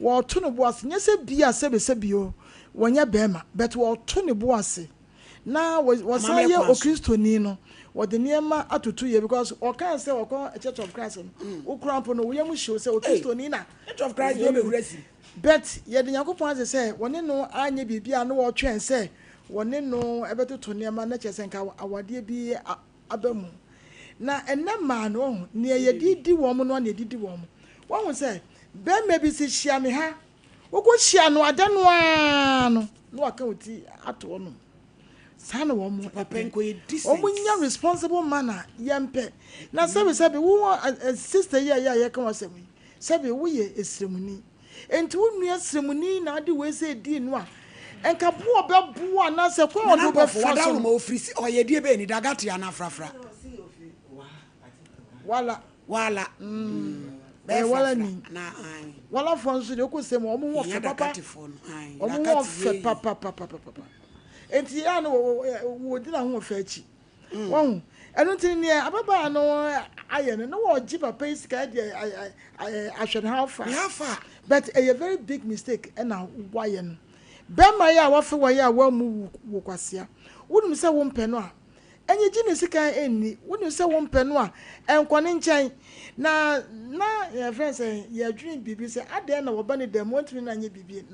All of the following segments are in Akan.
wo to no boase nyese bia sebio wonya bema but wo to ne boase na wasan ye o Kristoni no wo de niema atutu ye because o kan say wo ko Church of Christ no ukrampo no wo yam show say o Kristoni na Church of Christ dey be hurasi but ye de Yakopon say woni no anya bibia no wo twen say woni no ebetoto niema na chese nka awade bi abamu na enne ma no ne ye didi wo mo no na didi wo mo wo say be maybe si hia me ha wo ko hia no ade no ano no aka oti ato no sana wo mo papenko ye decent omunya responsible manner yempe na sabe wo sister ya kan wasemi sabe wo ye esremuni enti wo nua esremuni na ade we say di no a enka bo be na se ko odo be fa so ma ofrisi o ye die be ni dagate ya na frafra wala wala ni na wala fonso de ko se mo mo wo fe papa o mo wo fe papa enti ya no wo di na ho fe achi won enu tin ne ababa no aye no wo ji papa isika de ahwe how far but a very big mistake na why no be ma ya wo fe wo ya wo mu wo kwasia wonum se wo mpe no a enye ji ne sika enni wonum se wo mpe no a enkone nchen na your friends say you dream bibi say ade na wo ba ne dem wontu na nye bibi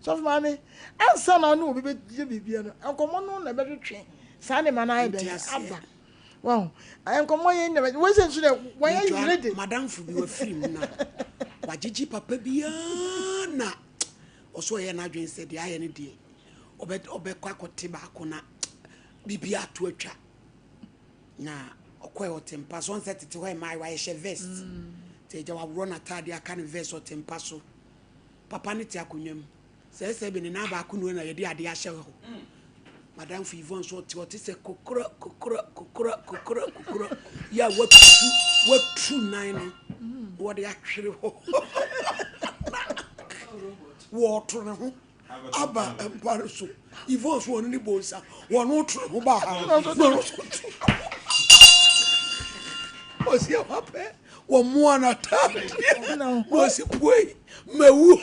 so for mama ansa na no obi be bibi no enkomo no na be twetwe sa ne mana ide aba wow enkomo ye ne we say so de why you ready madam fu bi wa film na wagigi papa bia na oso ye na adwen say de aye ne die obe kwa kote ba ko na bibi ato atwa na okoye otempa so on set it where my why she vest te ja wa run atade aka ne vest otempa so papa ne ti akonwam se be ne na ba akunu na ye de ade ahye ho madam fu Yvonne so ti se kokoro ya watu nine no what they actually ho water ne ho aba empare so Yvonne so ni bonsa wono tro ho ba ha osi apape wo mo na ta wo si poi mewu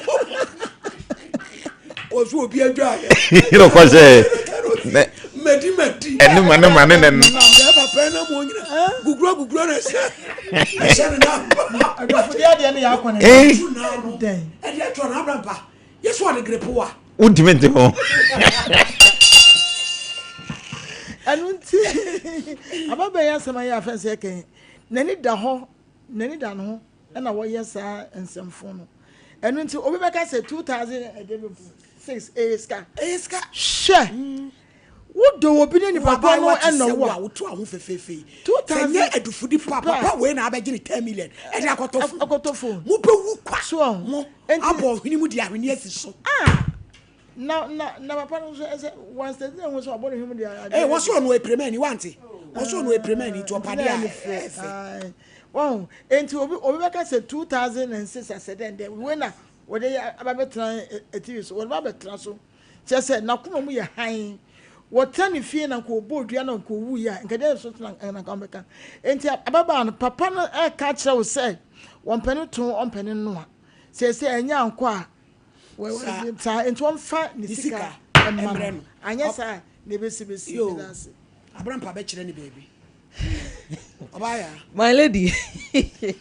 oso obi adwa you know ko say medi enu mane na papa na mo nyina gugro na se na adofo dia de ne yakone den e dia to na abrampa yeso ade grepo a ultimate ho anunti ababa ya sama ya afense eken nani da no na wo yesa ensemfo no anunti obi beka say 2006 eska she wo do obi ne papa no eno wo to ahu fefefe 2000 edufudi papa we na abeji 10 million e de akotofo mo pe wu kwa so mo abo hini mu di ahweni asi so na papa no say once the day was about him dia wo so no eprema ni wanti wo so no eprema ni to pade a wow enti obi beka say 2006 I said then we na we dey ababetra TV so we ababetra so say na kuma mu ye han wotani fie na ko bodua na ko wu ya nkade so na ka mbeka enti ababa no papa no e ka kire wo say won pene to on pene no a say enya anko a we sa enti won fa ni sika emre no anya sa ne besi dance abrampa be kire ni baby obaya my lady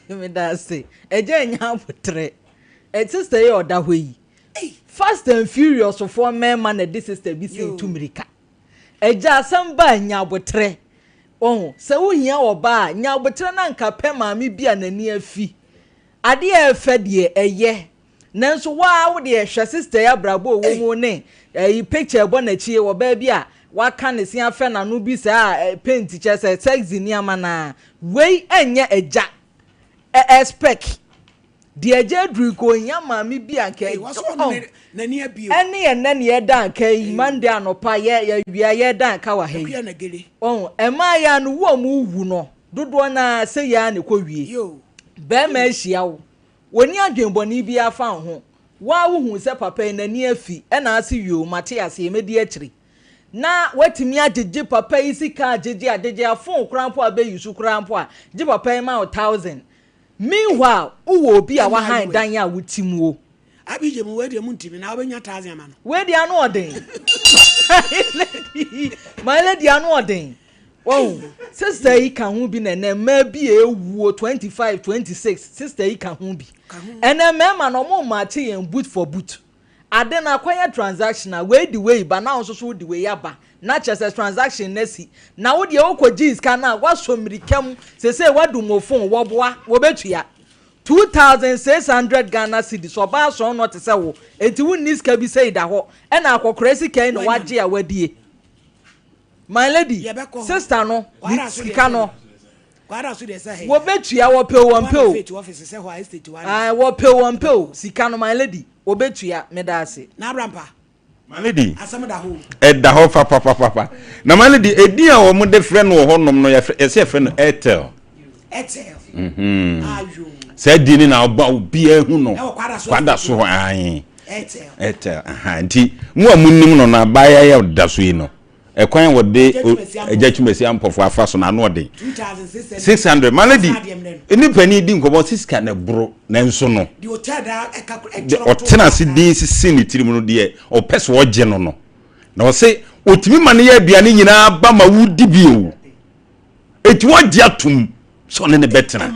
me da say eje enya apotre e sister ye oda hoyi fast and furious for men man na this sister bi say tumirika eja asamba nya abotre se wo hia oba nya abotre na nka pe maami bia nani afi ade e fe de eye nanso wa wo de hwe sister ya brabo wo mu ne yi picture bo na chie wo ba bia waka ne sia fe na no bi sa paint chese sexy ni amana we enye eja expect de eja dru ko nya maami bia nka nani abio ene ye dan kai mande anopa ye wia ye dan ka wa he ema ya no wo mu wu no dodo na se ya ne ko wie be ma ahia wo woni adwenboni bi afa ho wa wo hu se papa nani afi na ase wio Matias ye medi akiri na watimi agege papa isika agege afon krampo abeyisu krampo a je papa ma 1000 meanwhile wo obi a wa han dan ya wotimuo Abije mu we de mu ntimi na obenya 1000 ma no. We de anu odin. My lady anu odin. Oh, sister yi kan hu bi na ma bi ewu 25 26 sister yi kan hu bi. Ene mema no mo ma che yen boot for boot. Ade na kwanya transaction na we the way ba na so the way yaba. Na chese transaction nesi. Na wo de okoji iska na wa so mirikam se wadu mo phone wo boa wo betua. 2,600 Ghana cedis so ba so no te se wo. Enti wo niska bi sei da ho. E na akokora sika no waje a wadie. My lady, sister no, sika no. Kwara so de say. Wo betua wo pe wo mpe. Wo pe wo mpe sika no my lady. Wo betua me da ase. Na Abrampa. My lady. Asam da ho. Da ho papa. Na my lady edi a wo mo de frɛ no ho nom no ye frɛ no Airtel. Airtel. Ayo. Say di ni na obi ehu no. Kwada so an. Airtel. Nti mu amunnim no na ba ya da so yi no. Ekwan wo de ejachumesi ampofo afa so na no de 2600 malady eni pani di nkobo siska na bro na nso no the hotel da otena se di sisi ni tirimu no de o pese wo je no na o se otimi mane ya aduane nyina ba ma wudi bio eti wo je atum so ne betena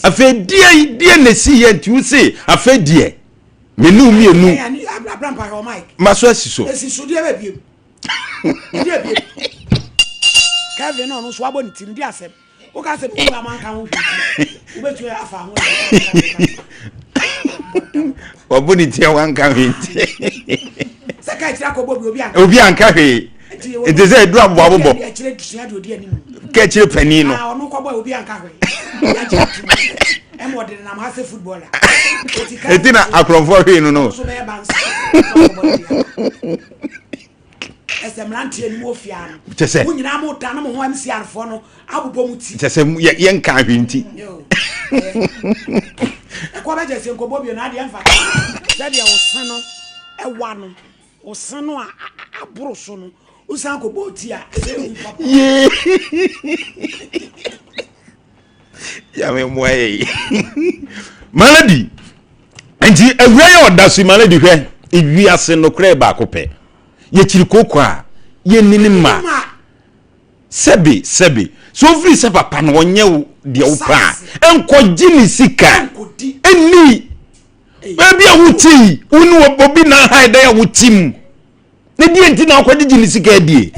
afa die na si ye nti wo se afa die menu mienu Abrampa ho mic maso asiso esiso die ba biem Kevin no so abo ntim di asem o ka se bi ma man kan ho u betu afa ho obo ni tie wan kan hwenti se ka tira ko bobi obi anka hwe enti se edu abo abo e kire dusua de odi anim ka kire pani no onu ko boy obi anka hwe ya kire e mo de na ma se footballer enti na akronfo hwe no so be ban esemrantie ni mo fia no wo nyina mo da na mo ho MCR fo no abobom ti tese ye nka hwenti ko be jese ko bobi na de emfa said ya wosano ewa no wosano aburo so no usan ko boti a ye ya me moye malady enti awura ye odasu malady hwe ewi ase no kra ba ko pe ye chirikoko a ye nini ma sebi so free se papa no onye wo de wo pa enko gini sika eni baby a wuti unu obi na haida ya wutim ne die nti na akodi gini sika die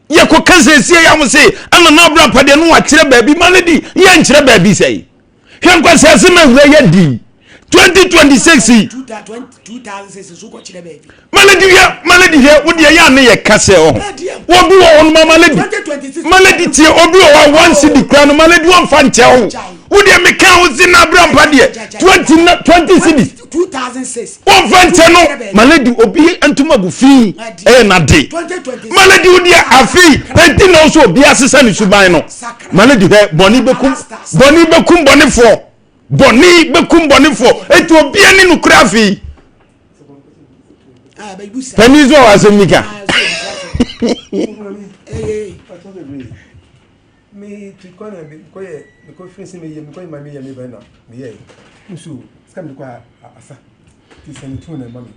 ye ko kanse ya mo se ana na Abrampa de no wa kire baby malady ye nkire baby sei hwe nko se ase ma wura ye di 2026 2006 so ko chire baby malady here wo de ya na ye kase o wo bi wo on malady 2026 malady tie obi o wa 1 cedi kra no malady won fa nche o wo de me kan wo zina Abrampa de 20 cedi 2006 won fa nche no malady obi antuma gu fi na de malady wo de afi penti no so obi asesa ni suban no malady he boni bekum boni fo etu obi ani no krafi penizo asemika me tukwana koye ko fensi me yemi koye mami yemi bena me ye nso skam kwa asa ti senitu na mami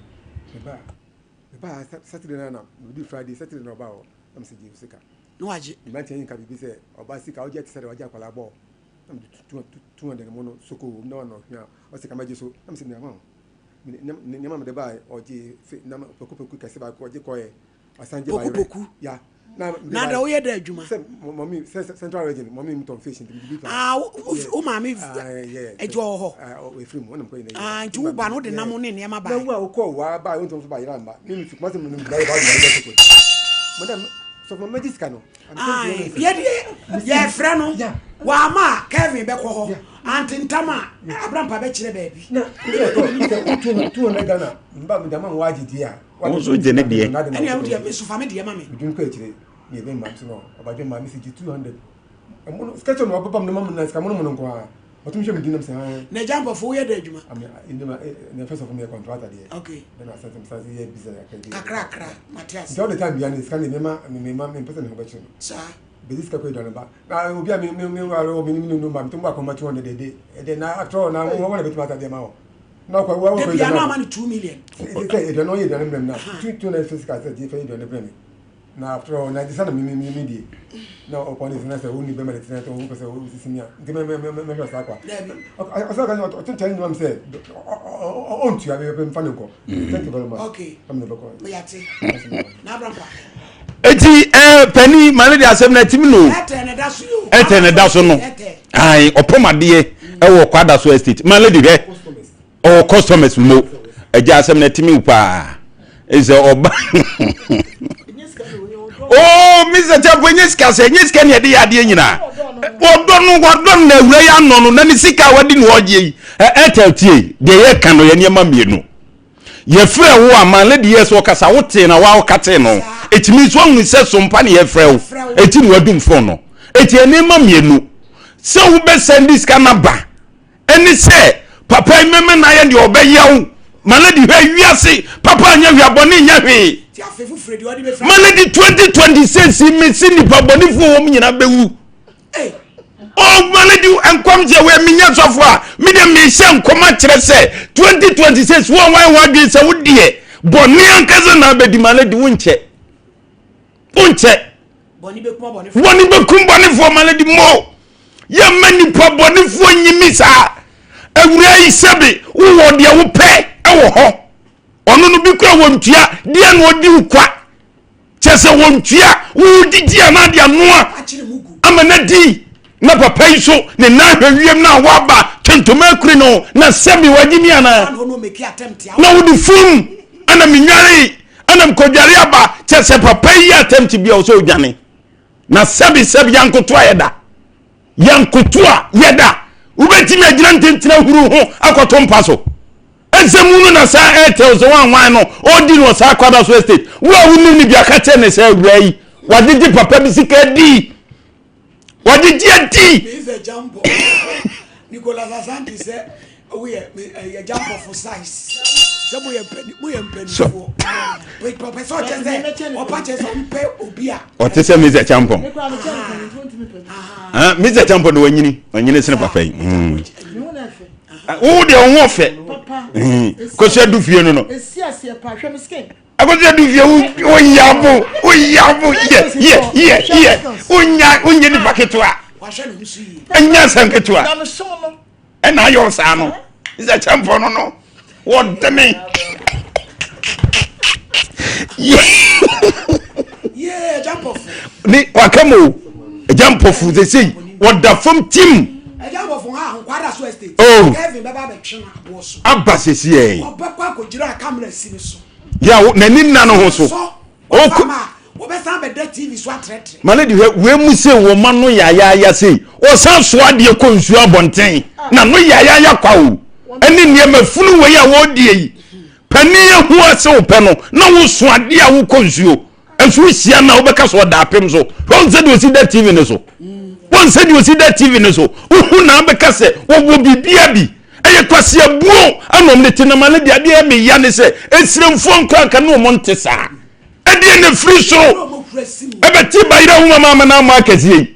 me ba Saturday na we do Friday Saturday na ba o am se ji sika no waje me ma tin ka bibi se oba sika o je ti se waje akwala bo am 200 mono soko no hia o sika ma je so am se me ama ne ma de ba o je na poku kase ba ko je koye asanje ba poku ya na da wo ye da adwuma mommy central region mommy mton fish nti bibi o mami ejo ho we free mo na ko ina nti wo ba no de nam ne ne ma ba na wo ko wa ba wo nton so ba yira mba mi fi kuma se mo ba ba ko madam so for magic no ye frɛ no wa ma Kevin be ko ho anti ntama Abrampa be kire baabi na 200 Ghana mba mi da man waji dia wo so je ne die ani am dia me so fa me dia ma me dun ko kire ye be man so no obaje ma mi si 200 amono sketch no papa no mam na ska mono nko ha otum hwe me dinam se ha na jambo fo ye da adwuma am indema na first of me contract dia okay then I said some say ye business akra Matias all the time be an scan me person no bachi sa be this ka ko don ba na obi a me waro mi no ma to ba ko ma 200 de na after na mo wona be tuma ta dia ma o No, well, they are now 2 million. They don't know you don't know. 2 physical said if you don't know. Now after all, 97 media. Now upon this next only be medicine to who say senior. Give me sakwa. I saw can tell you I'm said. On to have been funny go. Thank you very much. Okay. I'm the boy. We are see. Na brampa. Eti penny malady asem na timi no. Ete da so no. Ai opomade e wo kwada so estate. Malady he. Oh customers mo. Eja asem na timi upa. Is oba. Oh, Mr. Champoniska say nyiska ne de ade nyina. Wodon na awura ya no no na ni sika wadi no oje. Eteltie de ye kan no ye niam mienu. Ye frɛ wo amanledi yes wo kasa wote na wa okate no. Etimi so hu se sompa ne ye frɛ wo. Eti no adum fo no. Eti enema mienu. Se wo be send this kana ba. Eni se papa meme na ye de obeyawo. Malady hwe wiase papa anya hwe abone nya hwe. Malady 2026 me sini papa boni fu wo nyina bewu. Oh malady enkom je we minya sofo a me de me hye nkoma kire se 2026 wo wan wadwe se wo die boni ankaze na bedi malady wonche boni bekum boni fu malady mo ye mani pa boni fu nyimi sa awura yi sebe wo de wo pe ewo ho ono no bi kura wontua de na odi ukwa chese wontua wo digia na de anoa amana di na papa yi so ne na hwewiem na waba tentoma kuri no na semi wagimi ana na wo di fum ana minware ana mkodware aba chese papa yi attempt bia wo so odwane na sebi yankotoa yeda ubetimi agira ntentina huru ho akoto mpa so ezemunu na sa airtel so wan no odi no sa kwada so estate wo awunu ni bia ka ne sa awrai wadidi papa bi sika di wadidi adi jambo Nicolas Asante say we a jambo for size so we mpeni for wait papa so say o pa che so mpe obia o te say Mr. Champo Mr. Champo no wanyini sene papa yi wo de won ofe ko se du fie no esiasie pa hwe miskin akoze du fie wo yabo ye unya ni paketwa wa hwe no su yi anya sanketwa na no so no ena yo sa no Mr. Champo no what the me yeah jump off ni wakamo jump off they say what the from team jump off ha kwada so estate Kevin baba be twen abo so abasesi e obekwa ko gira camera si ni so ya na ni nna no ho so wo be san be da TV so atretre malady we mu se wo ma no ya sei o san so ade ko nsu abonten na no ya kwa o eni ne ma funu we ya wo die yi pani hu ase wo pe no na wo so ade a wo ko nsu o ensu hia na wo be ka so da apem so won se de o si da TV ne so won se de o si da TV ne so wo na be ka se wo bibia bi eye kwase abuo anom ne tina malady ade e me ya ne se esremfo nkranka no mo ntesa ade ne free so ebeti bayira hu mama na ma akazie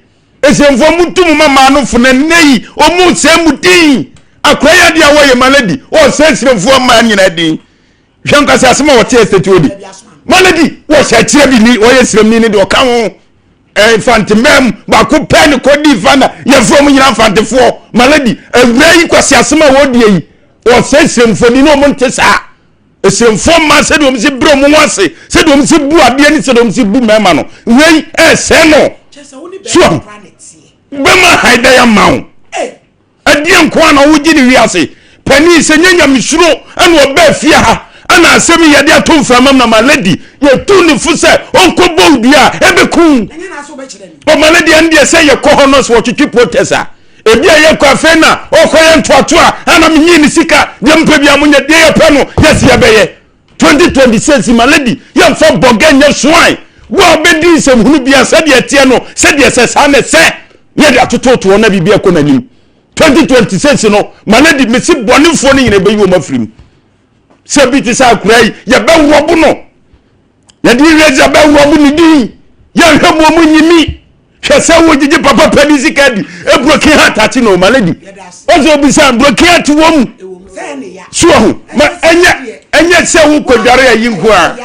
esremfo mutum mama no funa nei o mu se mudin akwaya dia wo ye malady o se esremfo ma nyina din hwanka se asema wo te estate odi malady wo se kire bi ni wo ye esremni ni de o ka ho fantimem ba ko pen ko di fana ye from nyina fantifo malady awrai kwase asema wo die yi o se esremfo ni no mo ntesa esremfo ma se do msi bro mo wase se do msi bu ade ni se do msi bu mema no wei se no so bema haida ya mawo ade nko ana wo gi ni wiase pani se nyanya misuro ana oba fia ha ana asemi yade atomframa na malady ye tu ni fu se onko bowdua ebekun o malady ande se ye kohonos wo twitwi protesa ebi aye kwa fena okoye ntoatoa ana menyi ni sika ye mpa bia munye de ye pe no yes ye beye 2026 malady ye mfa boganya swine wo bedi se hunu bia se de tie no se de se sa ne se ye de atototo na bibia ko nanim 2026 no malady mesi bonifo ni nyine beyi wo mafrim se bi ti sa kurai ye be wobu no ye di reza be wobu ni di ye hwemo mu nyimi hwese wo gigi papa panisi kadi e broken heart ati no malady ozo bi sa broken heart wo mu say ne ya so ho ma enye se wo kodware ayi nko a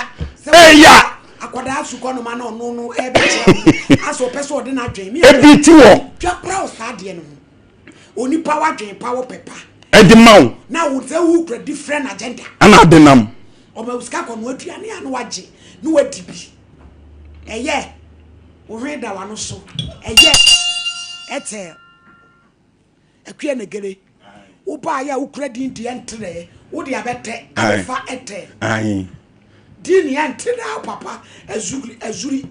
ya akoda suko no ma no e be che aso pese ode na dwen mi e bi ti wo twa pra o sa de no oni power dwen power pepa e di mawo na wo say who create different agenda ana de nam o ma usika ko no aduane anu wage no wadi bi eye wo hwe da wa no so eye etel akua negere wo ba ya wo kura din di entre wo de abete afa etel ai din ya entre papa azuri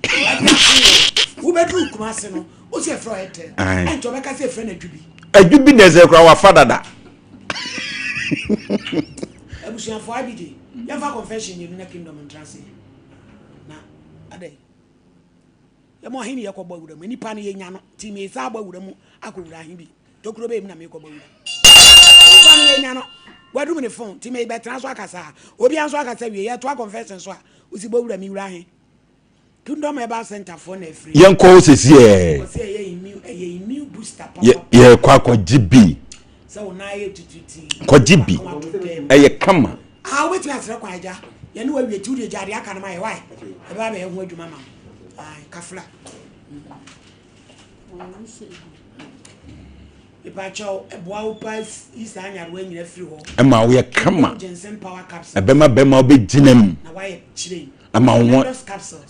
wo bedru kuma se no o se fro etel ento be ka se fro na adwubi de ze kura wa fada da abusuan fo abidi ya fa confession ni na kingdom entrance na ade ya mo hini yakọ gbawura mu nipa ne yenya no ti me sa gbawura mu akọwura hin bi tokuro be mi na me kọ gbawura nipa ne yenya no wadu me ne phone ti me be transfer akasa obi anso akasa wie ya to confession so a usi gbawura mi wura hin kingdom eba center for na free yanko sesi e ye immune booster papa ye kwa GB so na ye tututi kwa GB eye kama wetin asere kwa aja ye ne wa wie ti uri jare aka na ma ye why e ba be ho adwuma ma ai kafla ipacho eboa upas isa anyarwa nyina firi ho e ma wo ye kama Jensen power capsule bema obejinam na wa ye chire ama wo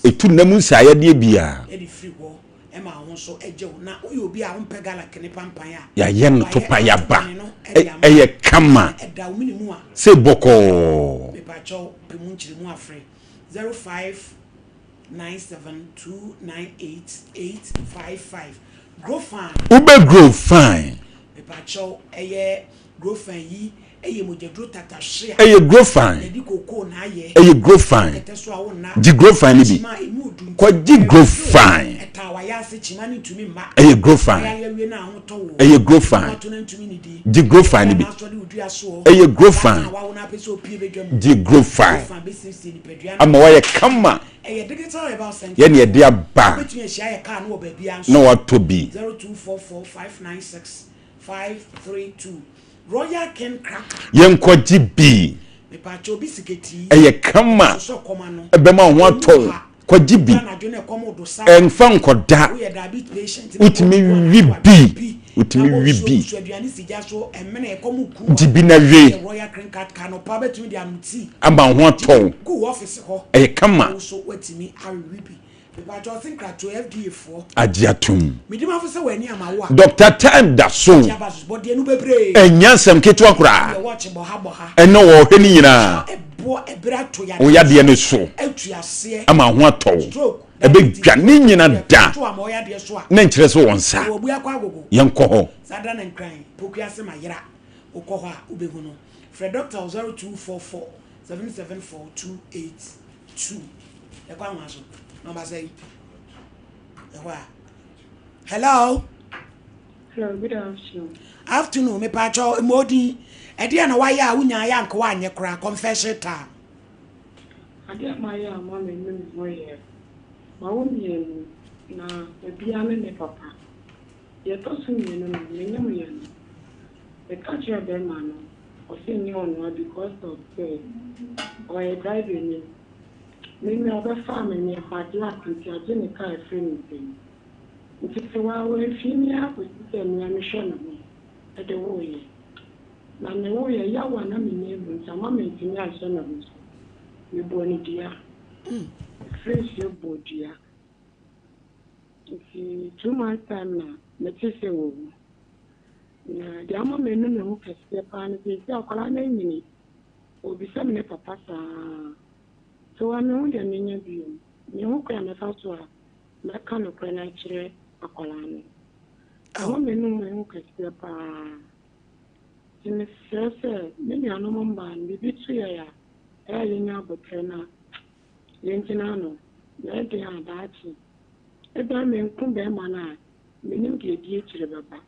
etu namu nsaye de bia e di firi ho e ma ho so eje wo na oyo obi a won pegala kene pampan ya ye nto pa ya ba e ye kama e da wo minimu a se boko ipacho pemu nchire mu afre 05 972988855 grow fine ube grow fine pepacho eye grow fine yi eye mojedro tatahye eye grow fine edi koko na ye eye grow fine eteso awo na ji grow fine bi ko ji grow fine etawa ya se chima ni ntumi ma eye grow fine eye grow fine ji grow fine bi eye grow fine ji grow fine ama wa ye kama ye ne de aba no wa to bi 0244596532 Royal Ken Cracker yenko GB me pa cho bisiketi eye kama so koma no ebema ho ato kwa GB enfa nkoda utimi wibi GB na we Royal Ken Cracker no pa betumi dia nuti ama ho ato ku office ho eye kama so watimi awibi but I think that to FDA for agiatum midima for say wani amawa Dr. Time da so body enu bebre enyansem ketwa kura watch boha eno wo hwani nyina ebo ebra to ya wo yade ne so atuase ama ho ato ebe dwane nyina da na nkyere so wonsa obu akwa agogo yenko ho sada na nkran pokuase mayira ukọ ho a ubehu no Fred Dr. 0244 774282 ekwa nwaso number say hello good afternoon afternoon me pacho modi e dia na waya a wunya ya nka wa anye kra confession ta adia maya ma me nim boye ma wo mi na ebia me papa ye to so mi no me nyam ye no e ka che be ma no o se ni on because of say o e drive ni me oba family me fadla tinti aje ne ka efre ni pe nti wa we fini a ko se mi am hwe no e de wo ye na me wo ye ya wa na me ne bu nta ma me tini a hwe no me bo ni dia fresh ye bo dia nti 2 months time na me ti se wo na dia ma me no me ho kase pa na se akola na nyini obi se me papa sa so I know the name of you. You can have to a mechanic when I cheer a colony. I want to know my own caspa. In the first, maybe I know man, maybe 2 years. I know but Yentinano, where they are that. If I may come there, man, meaning get you to the Baba.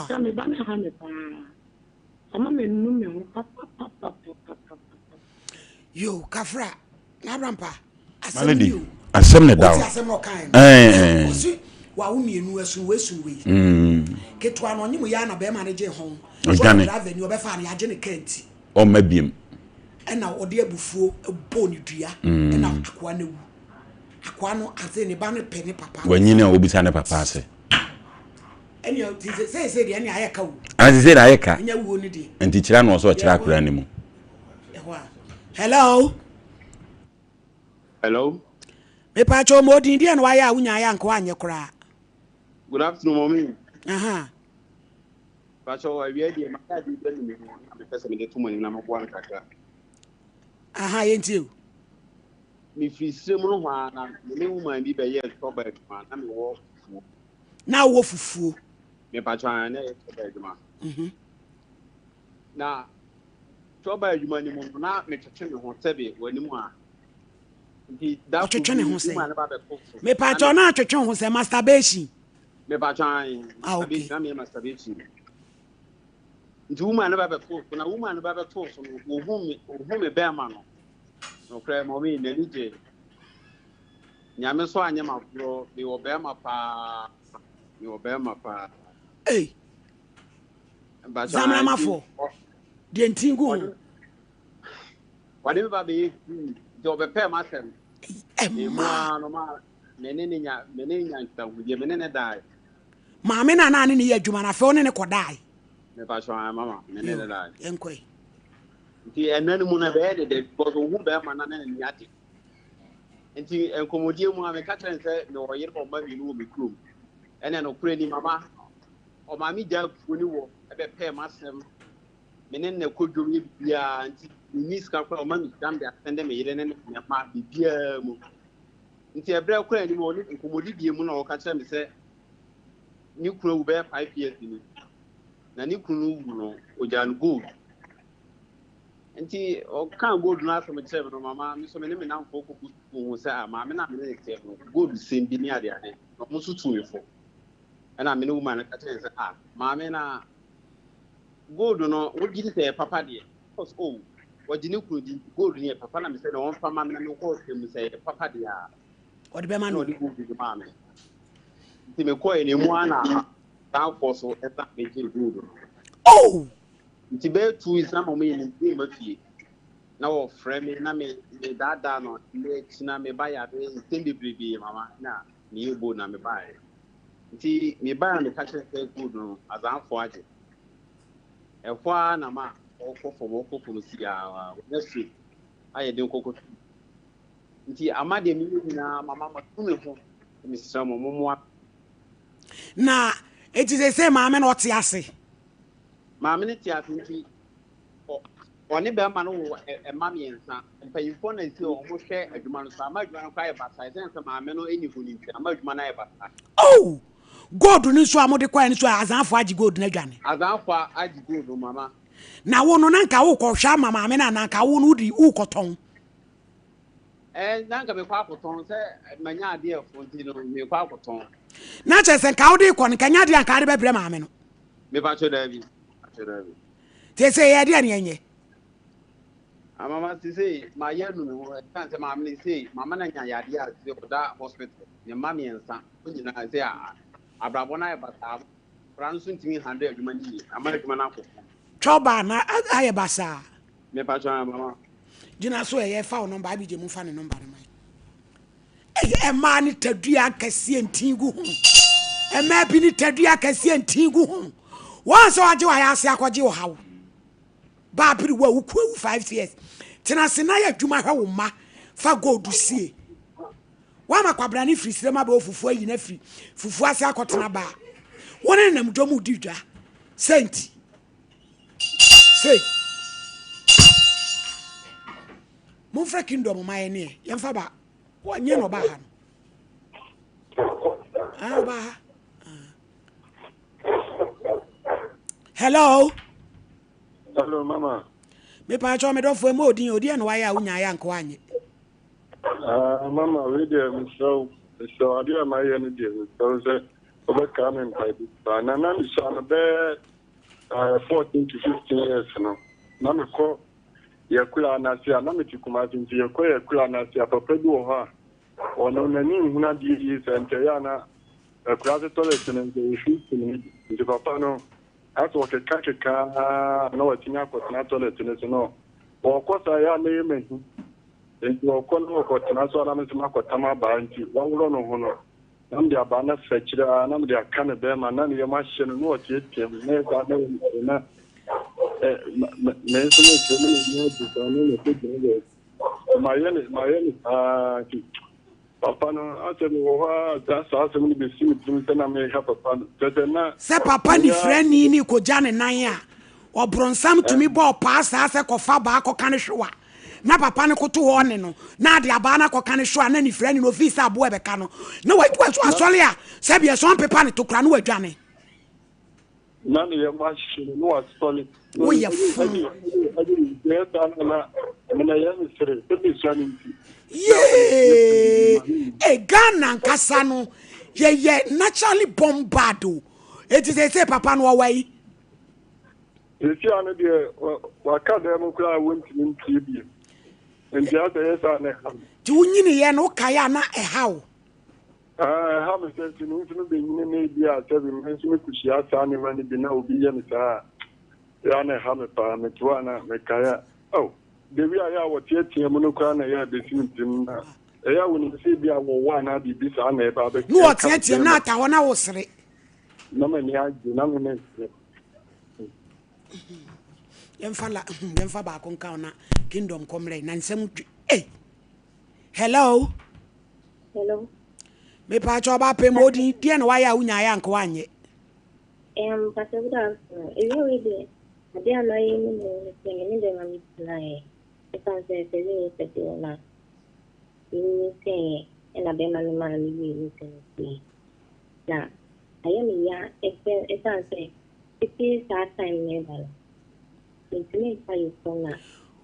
Tell me, Banner Hammer. I'm a man, papa. Yo, Kafra. Nabrampa malady asem ne dawo osi wa wo mienu asu we ketwa no nyim ya na be manage ho Organic avenue obefa na yaje ne kanti o mabiem ena ode abufuo ebo ni dua ena akwa na wu akwa no ase ne ba no pe ne papa wanyini a obisa ne papa ase eni o ti say de eni ayeka wu anti say na ayeka enya wu ni de anti kira no so kira akura ne mu hello me pa cho mo din dia no wa ya wunya ya nko anye kura good afternoon mommy Pacho I really my dad did me because me dey too money na mo kwa nkaka yenti o me fi srem no hwa na me woman bi be ye stop ma na me wo na wo fufuo me pacho an na stop ma na stop adwuma ni mo na me twetwe me ho sebe wani mu a nti da twetwe ne ho se me pacho na twetwe ho se masturbation me pacho an okay na me masturbation nti woman na ba to na woman na ba to so wo hu me be ma no kra mo mi na nije nyame so anya ma fro me wo be ma pa ba zamra mafo de ntingu wade me ba be do be pe ma sem ma no ma menene nya ntahuye menene dai maame na na ne ye adwuma na fe one ne kodai me pa so mama menene dai enkoi nti enani mu na be de because hu be ma na na ni ade nti enkomodie mu ame ka tren se no yire ko ma mi no me krom ene no kure ni mama o ma mi ja funi wo e be pe ma sem menene na kodwom ye bia nti ni ska kwa o ma mi dam de asende me yire ne ma bibia mu nti ebra kura ni mo ni enkomodi die mu na o ka tren me se ni kuro wo be 5 years ni na ni kunu wu no ojan gold nti o kan gold na so me tell no mama mi so me ne me na mfo koku wo se a ma me na me ne tell no gold sem bi ni ade ade no mo so tu me fo na me ne wo ma na ka tell se ma me na gold no wo gidi se papa de cause o wo gidi kunu di gold ni papa na me se no won fa ma me na ko sem se papa de a o de be ma no di gold di ma me nti me ko ene mu ana ta ko so e ta me gidi gold nti be tu is na mo me ni ma fie na wo frame na me dada no le china me ba ya be tembe brebi mama na me yebo na me ba nti me ba me ka che good no azanfo age e kwa na ma okofo no si ya na street aye den kokko nti amade me na mama ma tu me ho me sisa mo na eti se maame na ote ase maame ne ti ase nti oni be ma no ma mi ensa mpayimfo na nti o mo hwe adwuma no so ama adwuma no kwa e basa sense maame no eni hu ni nti ama adwuma na e basa gold ni so amode kwa ni so azanfo agi gold na dwane azanfo agi gold mama na wo no nanka wo ko hwa maame na nanka wo no di wo koton nanka me kwa koton se manya ade e fo nti no me kwa koton na chese nka wo di ko nka nya ade anka ade bebre maame no me ba cho David te se ye ade ne enye mama ti say ma ye nu no kan se maame ni say mama na nya ya ade a se oda hospital ne mama ensa onyina say abrabo na e basa fransu ntimi 100 adwuma ni ama adwuma na ko choba na aye basa me pa cho mama gina so ye fa o number abije mu fa ne number ne mai ma ni tadua kase ntingu hu ma bi ni tadua kase ntingu hu wan so age wa ya ase akoje wo hawo ba piri wa wuku 5 years tina sena ya dwuma hwa wo ma fa gold sie wa makwabra ni firi sire ma ba ofufu ayi na firi fufu ase akotena ba wona nam dom di dwa senti sei mo fra kingdom ma ye ne ye mfa ba wanye no ba ha no ba ha hello mama me pa cho me do fo mo odi en wa ya unya ya nko anye mama we dey so adi ma ye no dey so say oba come in by this na so na be 14 to 15 years no na me ko ye kula na sia na me ti kuma tin ye ko ye kula na sia papa bi wo ha ono na ni huna di yi sente ya na kula se toilet ne de shi ni papa no as o ke ka na watinya ko na toilet ne so no o ko sa ya na yeme enti o ko no ko na so na me ma ko tama ba nti wa wuro no ho no nam dia ba na fechira nam dia kana be ma na ne ma hye no o tie tie ne ka na ne so ne tie ne di so ne ko je ma papa no atemi wo ha da sa se mu be sim tum se na me ha papa tete na se papa ni friend ni ko jane nan a obronsam tumi bo pa sa se ko fa ba ko kan hwewa na papa ne ko to ho ne no na de aba na ko kan hwewa na ni friend no office abo e be ka no na wa so asole a se be so pepa ne to kra no wadwane na ne ya ma shi no asole wo ya fu ne ta na ya mi sere te so ni yeah Ghana nkasa no ye naturally bombarded. It is say papa no why esi anu de wa ka da mu kura wonti nti bi nti ata yesa na ha ti unyini ye no kaya na ehaw ha me se ti no be nyine na bi a se bi me so me kushi asa ni mani bi na obi ye me sa ya na ha me pa me tuwa na me kaya oh debi aya wo tie mu no kura na ya be sintim na eya woni se bi a wo wa na bi bi sa na e ba be no tie na ta ho na wo sere na me ni agi na me ne yemfa ba ko nka na kingdom komre na nsem hello me pa cho ba pe modi die na wa ya unya ya nko anye pastor we de ade anayi ni ni de mami tonight say we say na ni say na be mami ni say na ayemi ya say it is that time never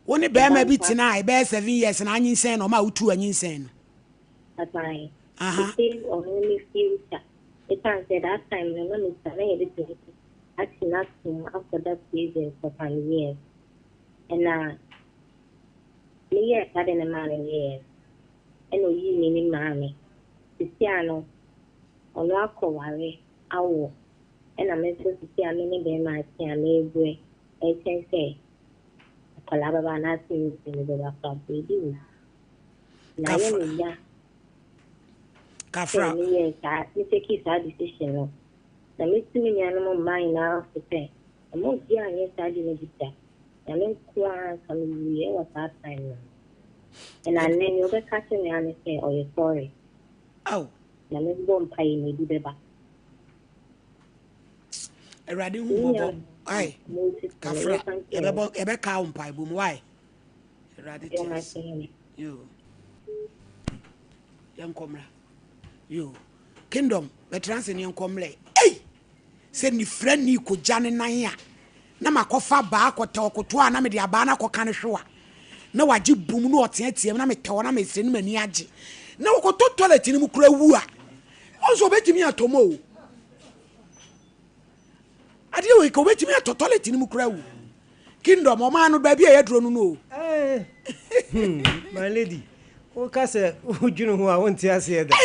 woni be ma bi tina e be 7 years na anyin sen no ma utu anyin sen no fine it is only future it can say that time no no say it actually not after that season for 5 years and me had in a man years and you ni mami Cristiano ono akoware awo and I met Cristiano ni be ma tia mebre I can say Kalaba na sin in the baby. Na ya Kafra. Yes, I take his decision. The missing animal mind now to say. The most young yes I didn't get that. I mean cry some year was that time. And I name you the catching and say, oh you're sorry. Oh. Na me bon pay me di beba. Erade hu bobo. Ai. Kafra. Ebe ka umpai bum why? Erade tis. You. Young comra. You. Kingdom, veterans in young comle. Hey! Send ni friend ni ko jane na ya. Na makofa ba akote okoto na me de aba na koka ne hwewa. Na waji bum no oteatie na me tewo na me sire ni mani age. Na okoto toilet ni mu kura wu a. Onso betimi atomo. Ade we ko betimi toilet ni mu kura wu. Kingdom o ma no ba bia ye dro no no. My lady. O ka se ujunu ho a wonti ase da.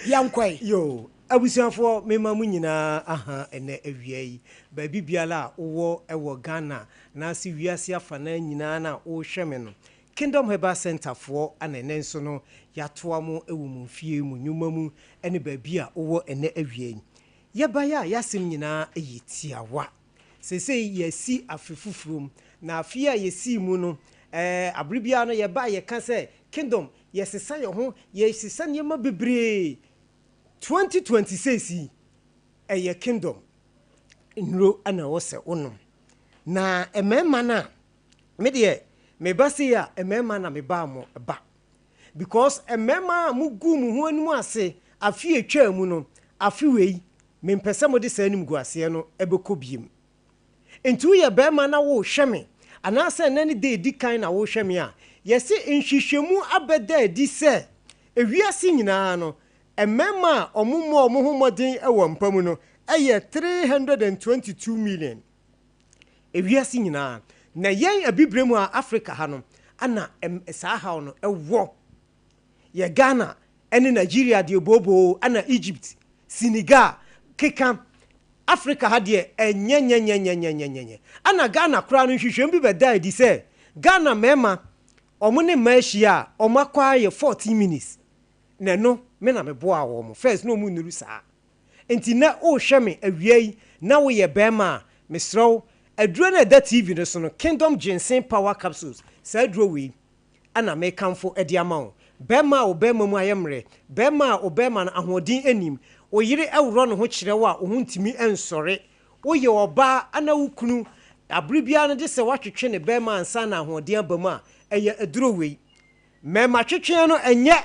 Yankwai. Yo, abusiafo mema mu nyina aha ene awia yi. Ba bibiala wo ewo Ghana na se wiase afa na nyina na o hweme no. Kingdom Herbal Center for anene nso no yatoa mu ewu mu fie mu nyuma mu ene ba bia wo ene awia yi. Yebaya yasem nyina eyitiawa. Sese yesi afefufurum na afia yesi mu no abribia no yeba ye ka se Kingdom yesesa ye ho yesesa nyema bebre 2026 eye Kingdom nro ana wose wonom na emema na me de me basi ya emema na me ba mo ba because emema mugu mu ho anim ase afi etwa mu no afi wei me mpese mo de sanim gu ase no ebeko biem entu ye be ma na wo hweme anase nani de di kan na wo hweme a yesi nhwehwemu abeda di se ewiase nyina no emema omumo omuhumodin ewo mpamu no eye 322 million ewiase nyina na yen abibremu a Africa ha no ana saa ha no ewo ye Ghana ene Nigeria de bobo ana Egypt Senegal keka Africa ha de enyenyenyenyenyenyenyenye ana Ghana kra no hwehwem bi beda di say Ghana mema omo ne mahia omo akwa ye 14 minutes na no me na me boa wo mo first no mu nuru saa enti na o hwe me awiei na wo ye bema mesrow aduro na da TV no so no Kingdom Ginseng Power Capsules saa aduro wi ana me kamfo edi amawo bema o bema mu ayemre bema o bema na ahodin anim o yire ewro no ho kirewo a o huntimi ensore wo ye oba ana wukunu abribia no de se watwetwe ne bema ansa na ahodin abamu a eye aduro wi mema twetwe no enye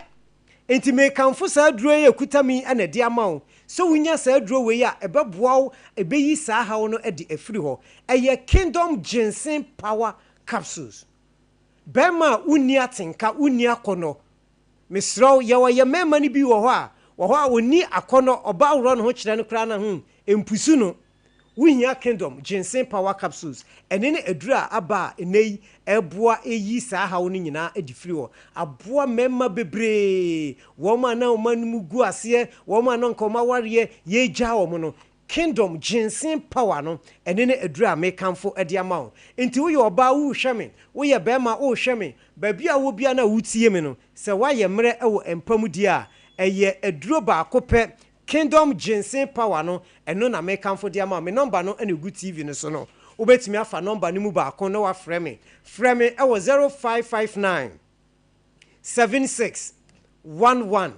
enti me kamfo saa aduro ye kutami ana di amawo so wunya saa aduro wi a ebeboa wo ebeyi saa hawo no edi afiri ho eye Kingdom Ginseng Power Capsules bema uni atenka uni akono misro yawa ya mema ni bi wo a oni akono oba woro no ho kire no kra na empusu no wuhia Kingdom Ginseng Power Capsules ene ne adura aba enei eboa eyi saa hawo no nyina edifiri ho aboa mema bebre wo ma na o manum gu ase wo ma no nkoma ware ye gya wo mo no Kingdom Ginseng Power no ene ne adura me kamfo ede amawo enti wo ye oba wo hweme wo ye bema wo hweme ba bia wo bia na wutie me no se wa ye mre ewo empamudi a eye aduro ba kope Kingdom Ginseng Power no eno na me kamfo de amawo me number no ene gu TV no so no wo betimi afa number ni mu ba ko no wa frame ewo 0559 76 11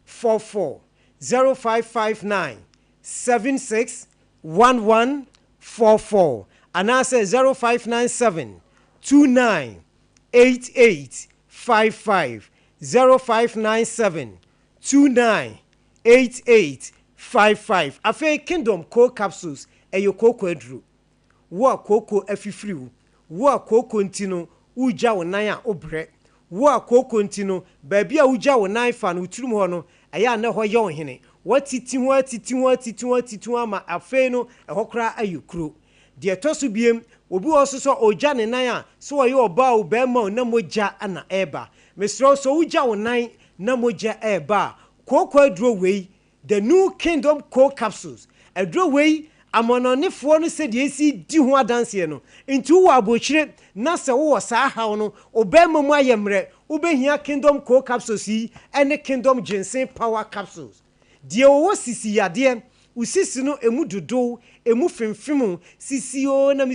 44 0559 761144 and I say 0597 298855 0597 298855 afi Kingdom Co Capsules eyo koko adru wo koko afifiriwu wo koko ntino uja wonan a obre wo koko ntino ba bia uja wonan fa no turum ho no eya na ho ye ohene watiti ama afe no ehokra ayukro de tosu biem obi ososo oja ne nan a so oye oba o be ma na moja ana eba mesro so uja wonan na moja eba koko adro wei the new Kingdom Co Capsules adro wei amononefo no se de esi di ho adanse no ntu wo abochire na se wo saa hawo no obema mu ayemre obehia Kingdom Co Capsules yi ene Kingdom Ginseng Power Capsules die wo sisi yade usisi no emu dodo emu fimfimu sisio na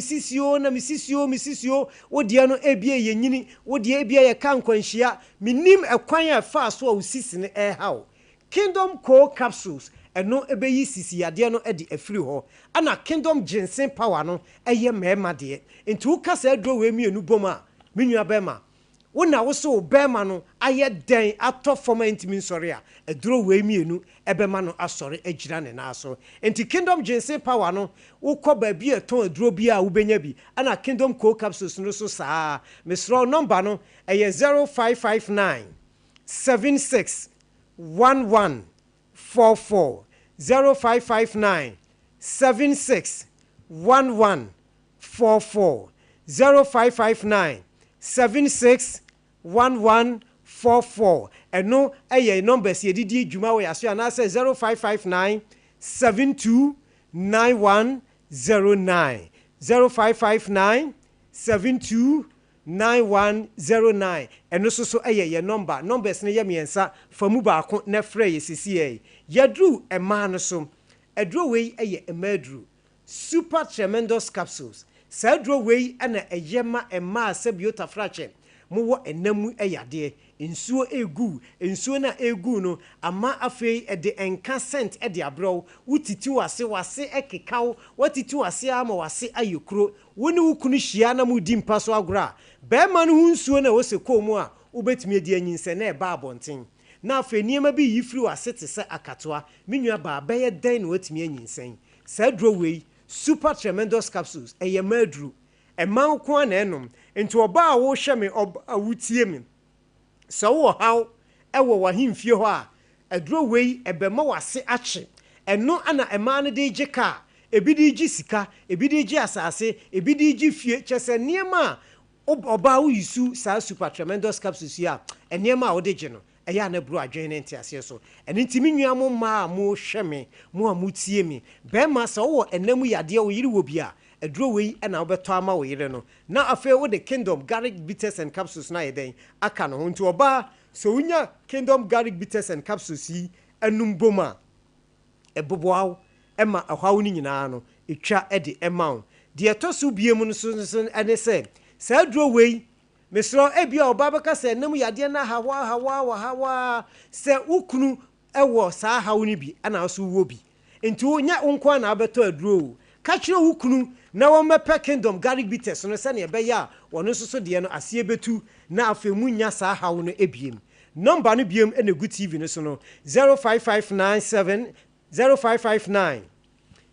misisio wo die no ebie yenyini wo die ebie ye kankwanhia minim ekwan a fa so a usisi ne hawo Kingdom Co Capsules eno ebeyi sisi yade no edi afiri ho ana Kingdom Ginseng Power no eye mema de enti wo kasa adro we mienu boma menua bema wona wo so bema no aye den ato forma intimi nsori a adro we mienu ebema no asori agira ne na aso enti Kingdom Ginseng Power no wo kɔ ba bi eton adro bi a wo benya bi ana Kingdom Co Capsules no so saa mesro number no eye 0559 76 11 44 0559 76 11 44 0559 76 1144 eno eye numbers ye didi djuma we aso na say 0559 72 9109 0559 72 9109 eno so eye numbers ne ye miensa famu ba ko na frɛ ye sisi yadru ema no so adro we eye emadru super tremendous capsules sadro we ana eyema ema sabiota frache mo wo enamu eyade ensuo ensuo na egu no ama afei ede enka scent ede abro wutiti wase ekekaw watiti wase ama wase ayokro woni wukunu hia na mu di mpa so agora be ma no hunsuo na wose komu a ubetumi edi anyinse na eba abonten na afei niema bi yifiri wase tese akatoa menua ba beye den na watumi anyinsen sadro we super tremendous capsules eyemadru eman ko na enom enti oba a wo hwe me awutie me so wo haw ewo wahimfie ho a adro wei ebema wase ache eno ana eman ne de gika ebidi gi sika ebidi gi asase ebidi gi fie chese niema oba wo yisu sa super tremendous capsules ya eniema a wo de gi no ɛyɛ na bro adwen ne ntiaseɛ so ɛne ntimi nua mo ma mo hwɛ me mo a mo tie me bɛma sɛ wo ɛnam yadeɛ wo yiri wo bia aduro wei ɛna wobɛtɔ ama wo yere no na afei wo de kingdom garlic bitters and capsules na yɛdɛn aka no ho nti ɔbaa so wonya kingdom garlic bitters and capsules yi anum boma ɛboboaw ɛma ɛhwaw no nyinaa no etwa ɛde ɛma wo deɛ ɛtɔ so bie mu no so ɛne sɛ saa aduro wei mesro ebia oba beka se nam yade na hawa se ukunu ewo saa hawo ni bi ana so wo bi enti wonya unko na abeto aduro ka kire ukunu na wo mepe kingdom garlic bitters no se na ebe ya wono so de no ase betu na afemu nya saa hawo no ebiem number no biem ene good tv no so no 05597 0559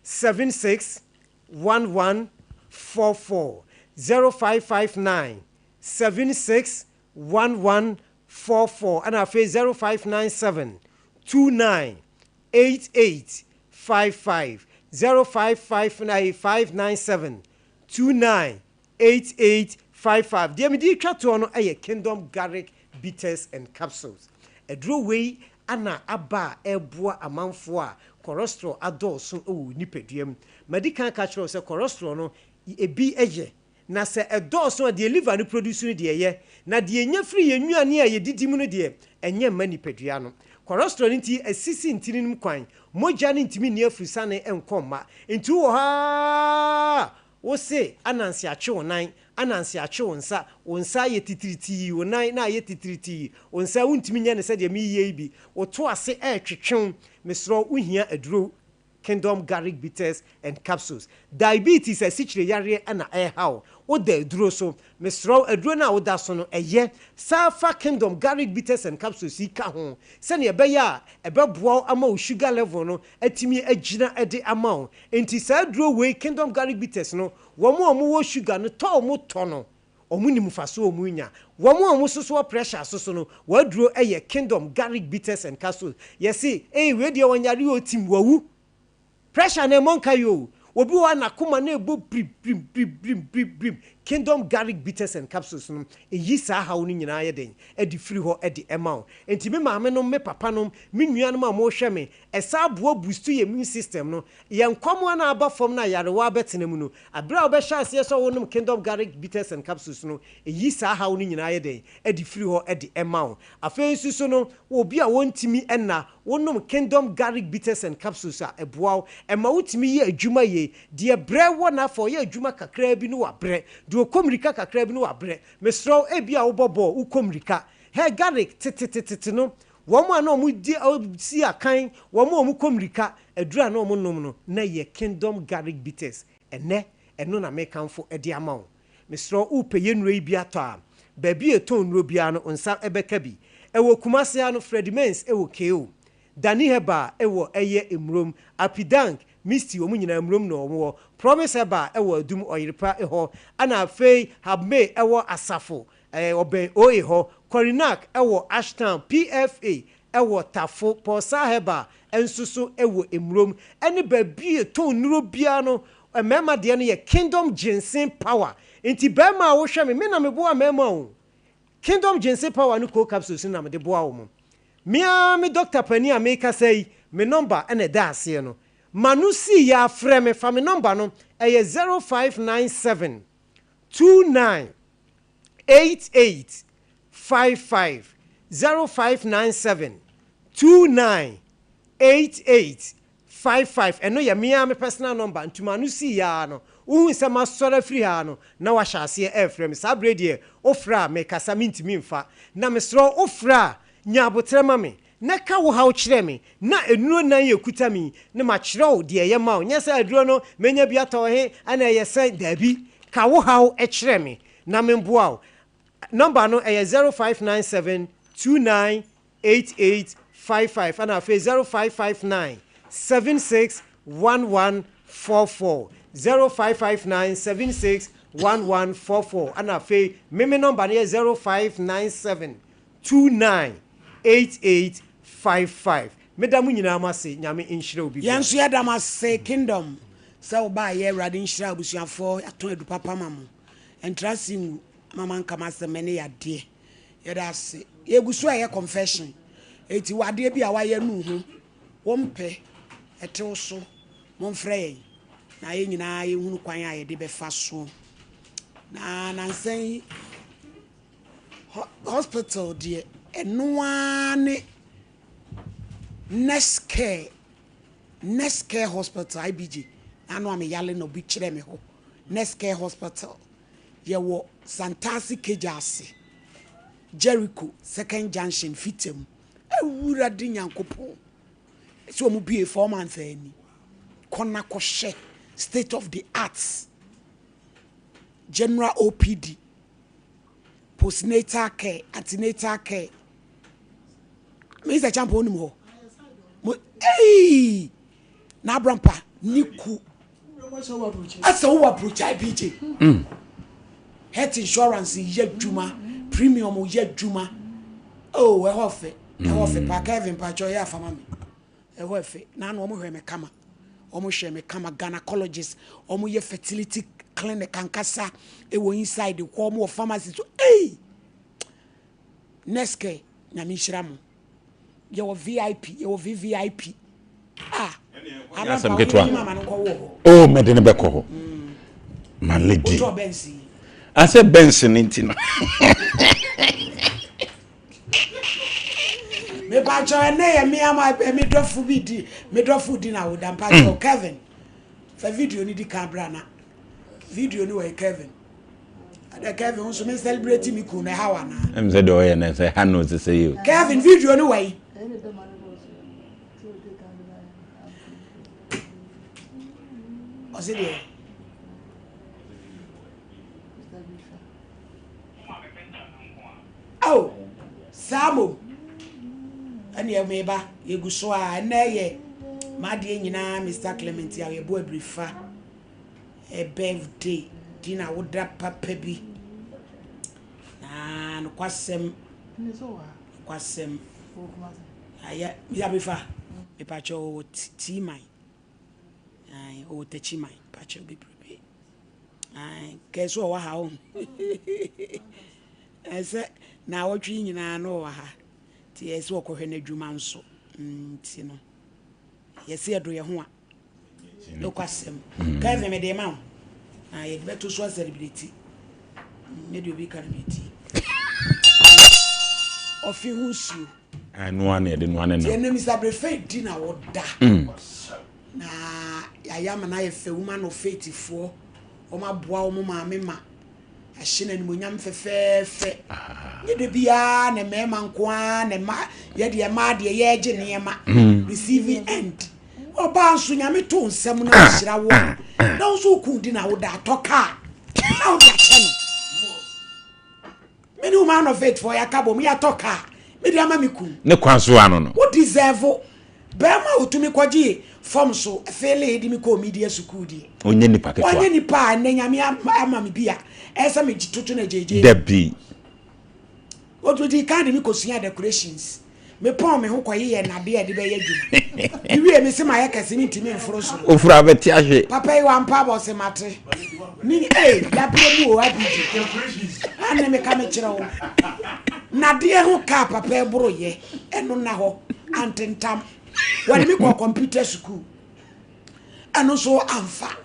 761144 0559 761144 and after 0597 298855 0559 298855 dear me di twa to no aye kingdom garlic bitters and capsules edro wei ana aba eboa amanfo a cholesterol adolso o nipaduam medical catcher say cholesterol no ebi eye na se edolso de liver no produce no de ye na de nya free yennuane a yedidi mu no de enye manipadua no cholesterol nti asisi ntinim kwan moja ne ntimi ne afrusa ne enkomma nti wo ha wo se anansi ache wonan anansi ache wonsa wonsa ye titiriti wonan na ye titiriti wonsa wontimi nya ne se de me ye bi wo to ase twetwen mesro uhia aduro kingdom garlic bitters and capsules diabetes asichire yare na how wo da aduro so mesro aduro na wo da so no eye safa kingdom garlic bitters and capsules yi ka ho se ne ebe ya ebe boa ama o sugar level no atimi agina ede ama o enti sa aduro we kingdom garlic bitters no wo wo sugar no to mo to no omu ni mufaso omu nya wo soso pressure soso no waduro eye kingdom garlic bitters and capsules yesi we de wonyare otim wawu pressure na monka yo obi wa na kuma na ebo brim kingdom garlic bitters and capsules no eyi saa hawo no nyina ye den edi free ho edi emao enti me maame no me papa no me nua no ma mo hwe me esa abo boost your immune system no ye nkomo na aba fom na yare wa betenam no abra obe chance so wonum kingdom garlic bitters and capsules no eyi saa hawo no nyina ye den edi free ho edi emao afen susu no obi a wontimi enna wonum kingdom garlic bitters and capsules a eboaw ema wotimi ye adwuma ye de bre wo na for ye adwuma kakra bi no wa bre do komrika kakra bi no wa bre mesro ebia wo bobo wo komrika he garlic titititi no wo mo na omu di si akan wo mo omu komrika adura na omu nom no na ye kingdom garlic bitters ene eno na mekanfo edi amawo mesro upeye nuro bi ato a ba bi eton nuro bia no nsa ebeka bi ewo kumase ano Fred Mens ewo KO Dani Heba ewo eye emrom Apidank Misty omu nyina emrom no omo Promise Heba ewo adum oyirpa eho ana afei Habme ewo Asafo oben oeho Korinak ewo Ashtown PFA ewo Tafo Posa Heba ensusu ewo emrom ene ba bi eton nuro bia no mema de no ye Kingdom Ginseng Power enti ba ma wo hwe me na me bo mema o Kingdom Ginseng Power no co capsules na me de bo awo mo me doctor pani ameka say me number ene da ase no manusi ya frɛ me fa me number no eye 0597 29 8855 0597 29 8855 eno ya me personal number ntumanusi ya no uhu se masora free ha no na wa hyase e frɛ me sabre de ofra me kasa mintimi mfa na me sro ofra nya abotre ma me na ka wo hawo kire me na enuro nan ye kuta mi na ma kire wo de ye ma wo nya sa aduro no menya bia to he ana ye sen dabi ka wo hawo e kire me na me mboa wo number no 0597 298855 ana fe 0559 761144 0559 761144 ana fe me number no 0597 298855 medamu nyina mase nyame inhire obi yanso yadam ase kingdom sa oba ye rade inhire abusuafo aton edu papa mamu entrasim mama nkama se mene yade yada ase yegusu aye confession eti wade bi a waye nu hu wompe etew so momfrɛ na ye nyina ye hunu kwan a ye de befa so na nansan hospital de enoa ne next care hospital IBG anu am yale no bi kire me ho next care hospital ye wo Santasi Kejasi Jericho second junction fitem ewura di nyankopon so mu bie 4 months ani kona kɔhye state of the arts general OPD postnatal care antenatal care me say champion ni mo eh na brampa niku asa wo approach IBJ health insurance ye dwuma premium ye dwuma oh we hofe pa Kevin pa cho ya fama me e hofe na no mo hwe me kama omo hwe me kama gynecologist omo ye fertility clinic ankasa e wo inside ko omo pharmacy so neske na mi shiramu ye wo VIP ye wo VVIP Asam ketwa oh medene beko ho man lady ase bensin ntina me ba jo ene ye me ama me dofu bi di me dofu di na wo dan pa jo Kevin fa video ni di camera na video ni we Kevin ada Kevin unso me celebrate mi ku na hawa na em say do ye na say hano to say you Kevin video ni we Osidia oh Samo ani e meba yeguso a na ye made nyina Mr Clement ya ye bo abrifa e birthday dina woda papa bi na no kwasem aya mi abrifa me pacho ti mai ai o techi mai pacho bi prepare ai keso wa ha o ese na wotwi nyina no wa ha ti ese okohwe na dwuma nso ti no yesi edo ye ho a no kwasem ka ve me de ma na ye beto so celebrity me de obi kan meti ofi husu anu ane de no ane na ye na Mr Brefe di na woda na ayama na ye fe woman of faithful o ma boa o ma mema ahina ni monyam fefefe ye de bia na mema nkoa na ma ye de ma de ye age ne ma receiving end oba nso nyame to nsem na hira wo na nso ku di na woda toka na woda cheno me ni woman of faithful ya kabo me ya toka me de ama me ku ne kwanso ano no wo deserve bema otumi kwaji form so fele di mi ko media school di onye nipa ketwa onye nipa na nyame ama me bia esa me jitutu na jeje debi otu di kan mi ko suya decorations me pon me ho koye na de de be yadwuma iwie me se ma ya kase mi ntimi mforo so ofura beti ahwe papa yi wa mpa bo se mate ni da pro mu o abiji decorations ane me ka me kire wo na de ho ka papa e boro ye eno na ho antentam when me go computer school eno so amfa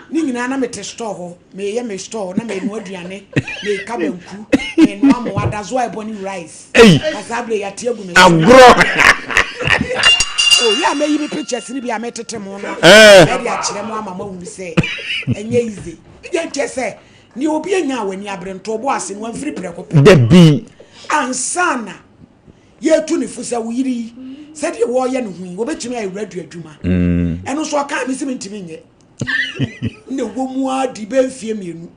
ni nyina na me te store ho me ye me store na me no aduane me ka banku me no am Adazoa ebony rice kasable ya tie gu me agro oh ya me yi pictures ni bia me tete mo no e dia kire mo ama mawu se enye easy je nke se ni obi anya wani abrento bo ase no amfiri preko debi ansana ye tu ni fusa wiri said ye wo ye no hu obetumi ayi radu adwuma eno so aka mi simi ntimi nye ne wo mu adi be mfie mienu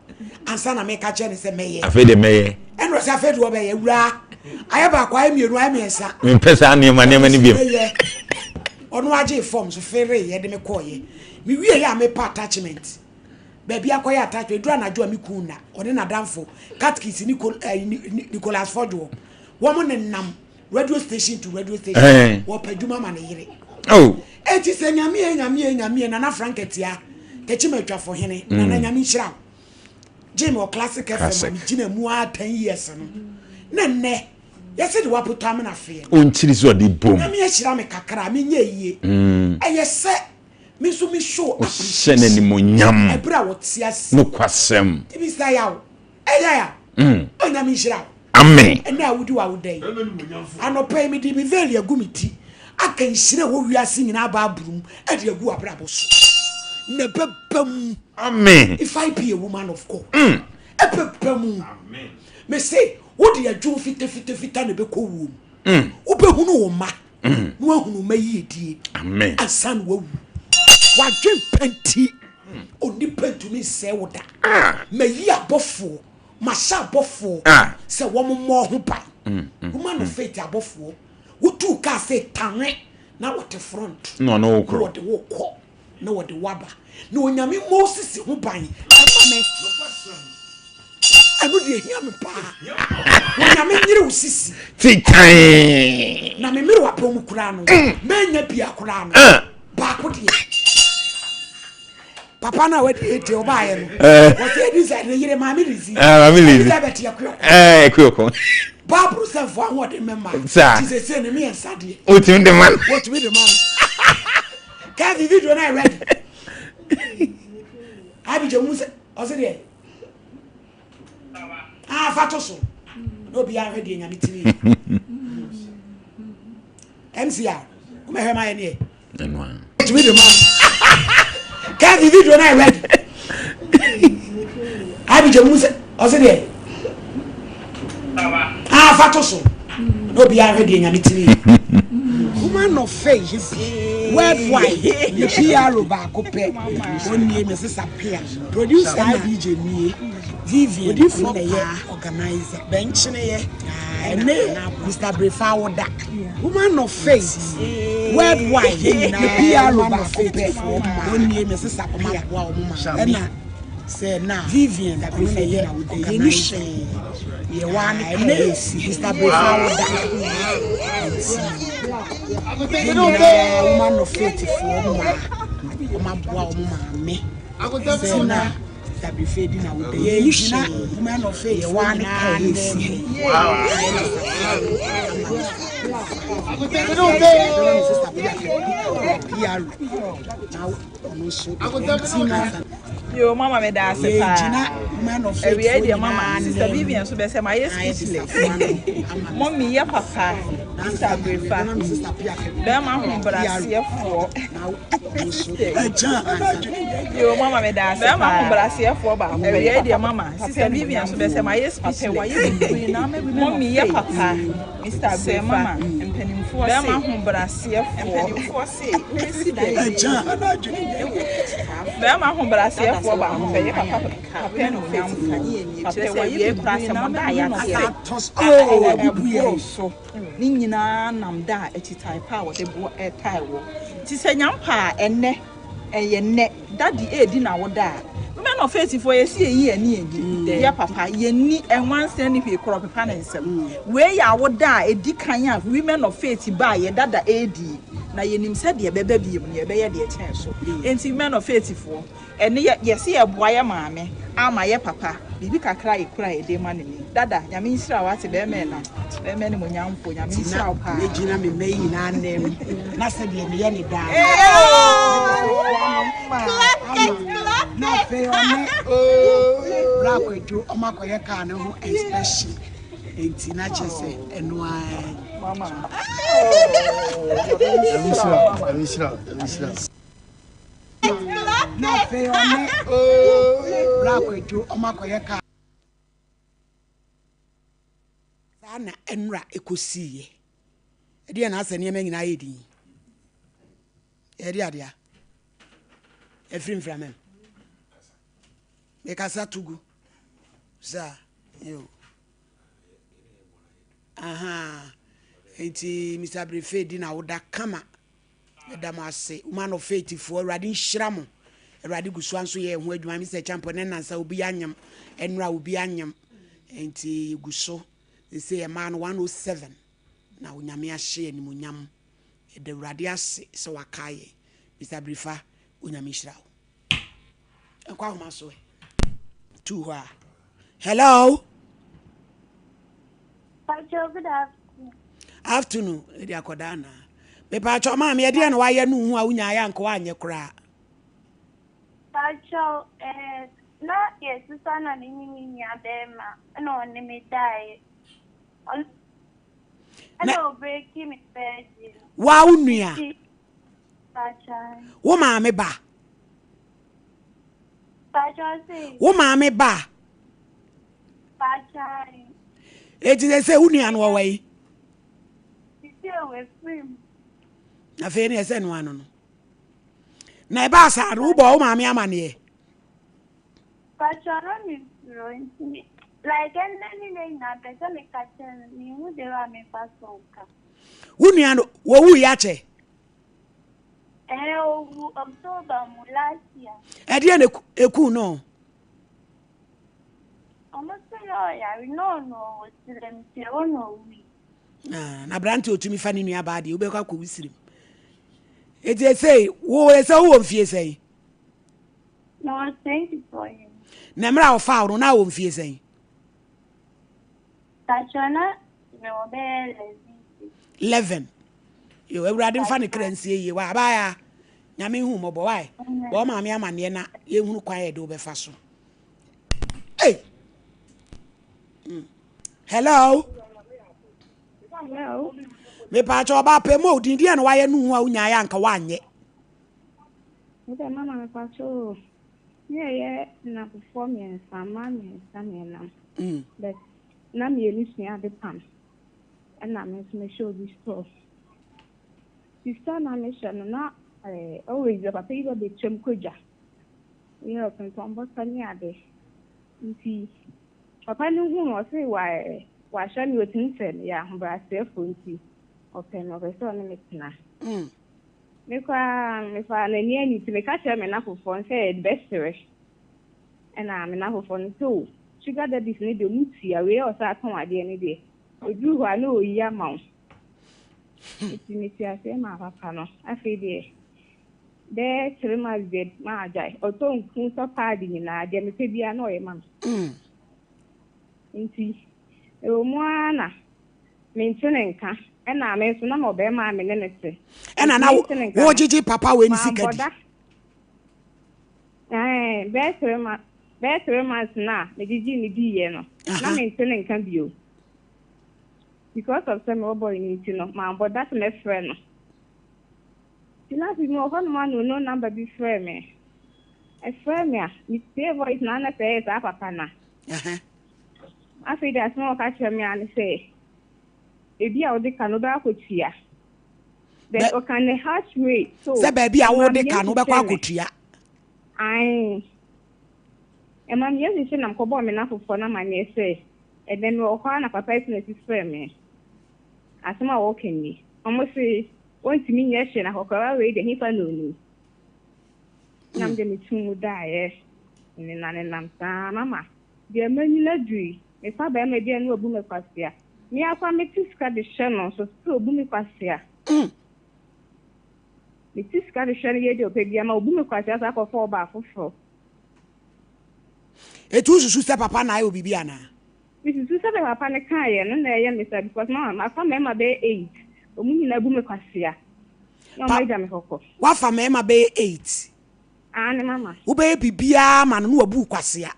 ansana me ka che ne se meye afede meye eno se afede wo be ye wura ayaba kwa mienu ay miensa me pesa anema ni biem ono age form so fere ye de me koye mi wie ya me pa attachment baby akoye attachment dura na jo mi kuna one na danfo catkis Nicholas Fordwo wo mo ne nam radio station to radio station wo paduma ma ne yire oh eti se nyame na franketia kechimetwa fo hene na nyame hira Jim or classic FM gina mu 10 years no ne Yes, it was put on a fear. Unchiri so di bom. Na me ehira me kakra me nye yie. Eye se me so me show appreciation ni monyam. Ebra wo tiase. No kwasem. Tibi say yawo. Eya. Onya me hira. Amen. Ena wudi wa wudai. Anopa me di me veli agumiti. Aka nhire wo wiase nyina ba abrum e de agu abrabo so. Ne bebam. Amen. If I be a woman of God. Epepam. Amen. Me say what the adwo fita ne be ko wu. Obehunu wo ma. No ahunu mayi die. Amen. Asan wo wu. Wadwen panti. Oni pantu mi se wo da. Mayi abofo. Masha abofo. Se wo mo ho pa. Woman of faith abofo. Wotu ka say tanwe na what front. No okro. What the wo ko. No what the waba. No nyame Moses ho ban. Amame. Anu de hia me pa. Nyame nyire usisi. Titan. Na me mere wapom kura no. Manya bia kura no. Ba ko de. Papa na we de ete obaye no. What e design na yire mama rizi. Mama rizi. Elizabeth yakwo. Kwoko. Babru se fo an wode memma. Ti se ne me ensade. Otim de man. What we the man. Ka video na ready. Abi je mu se o se de. Fato so. No be an ready nyame tini. MCR. Come here my ne. Enwa. What we the man. Ka video na ready. Abi je mu se o se de. Fato so. No be an ready nyame tini. Woman of faith worldwide the PR ba ko pe oni me sisa pia producer DJ ni Vivian from the organizer bench ne ye Mr. Brefa woda woman of faith worldwide the PR ba ko pe oni me sisa pia wa o mama na say na Vivian from the organizer ye one Mr. Brefa woda woman of faith for woman me na that be fading out the woman of faith one Yo mama me da se pa every idea mama sister Vivian so be say my speechless mommy ya papa Mr. Brefa be ma hu brase fo yo mama me da se ma hu brase fo ba every idea mama sister Vivian so be say my speechless mommy ya papa Mr. Brefa empanimfo be ma hu brase fo be ma hu brase fo ba ho be papa papa no nyam papa wa ye prasa mo da ya so ni nyina nam da etitai pa wo de bo etai wo ti se nyam pa enne eye ne daddy edi na wo da men of faith for ye see eyi ani edi ya papa ye ni enwanse ni hwe kro papa na nsem we ya wo da edi kan ya women of faith ba ye dada edi na ye nim se de beba biem ne be ye de chen so enti men of faith for ene ye se ye boa ye maame ama ye papa bibi kakra ekura ye de ma ne ni dada nyame nsira wa te be me na be me ne monyamfo nyame nsira wa pa ejina me meyi na anem na se de ne ye ne da na fe one bra kwedu o makoye ka ne ho inspection enti na chese eno ai mama Amisra na fe one bra kwedu o makoye ka sana enra ekosiye ede na ase ne me nyina yedi ede adia efrim framem me kasa tugu za yo enti Mr. Brefa di na woda kama da mase woman of faith for awrade nhiramo awrade gusu anso ye ho adwuma mi se champo ne nansa obi anyam enra obi anyam enti guso say a man 107 na onyame ahye animonyam e de awrade ase se wakaye Mr. Brefa onyame hirawo enkwa homa so to her hello Good afternoon. afternoon edi akoda na me pa cho ma me edi na wa ye nu hu a unya ya nko anye kra Pacho na yes sana ni mimi ya bema no ni me dai ano break me page wa unua Pacha wo ma me ba Pacha say wo ma me ba Pacha eti say unua no wa yi we film na fe ni ese no ano no na e ba sa no bo wo ma me amane Pacha no mi like any na pesa me kachen ni mu de wa me pasonka unua no wo wu ya che October mulasia edi na eku no almost ya we no silem ti ono wi na branti otumi fa ni nua ba de wo be kwa ko wisirim eti say wo ese wo mfie say no thank you for him na mra wo fa wo na wo mfie say Tachana me obele 11 yo ewurade mfa ne kransie ye wa baya nyame hu mo bo wai bo ma me amane na ye hunu kwan ye de wo be fa so hey hello me pa cho ba pe mo din dia na wa ye nu hu a unya ya nka wa anye Nde mama me pacho ye na perform en sama me na but na me ni sia de pam na me show this stuff sister na me shano na always the papa iba be chem koja you kan tombo tani ade nti papa ni hu no say wa sha mi otin sen ya ho bra sefo nti open no be so me tina me fa na ni ani ti me ka che me na fofo say best fresh na me na fofo nto sugar daddy ni de muti ya we o sa ton ade ni de oju ho na oyi ama iti ni ti ase ma papa no afi de 3 months dead ma jai o to nkun so padi ni na de me pe bia na o ye ma nti e o mo ana me ntene nka e na me so na mo be ma me ne nete e na wo jiji papa we ni sikadi be 3 months na me jiji ni di ye no na me ntene nka bio because of some boy ni ti no ma boda to me friend no tina fi mo hono ma no number bi friend me e friend me a mi say voice na na say sa papa na afi da small ka che me an say e bi a o de kanu ba akotua then o kan the hatch way so se ba bi a wo de kanu ba kwa akotua ai e ma mi yesi na ko bo me na fofo na ma ne say e dem o kwa na papa is na ti friend me asema wo kenni almost want me nyeshe na kokora we de hipa no ni nam de mitu da ye ni na ne nam sa mama de manyi na dui me fa ba me de no obu me kwasia mi akwa me tiska de sheno so obu me kwasia me tiska de sheno ye de opedia ma obu me kwasia sa ko fo ba fofo etu susu se papa na ayo bibi ana This is papa ne kai no na ye me say because mama fa me ma be 8 omu nyina bu me kwasia no ma ja me hokko wa fa me ma be 8 ne mama wo be bibia ma no obu kwasia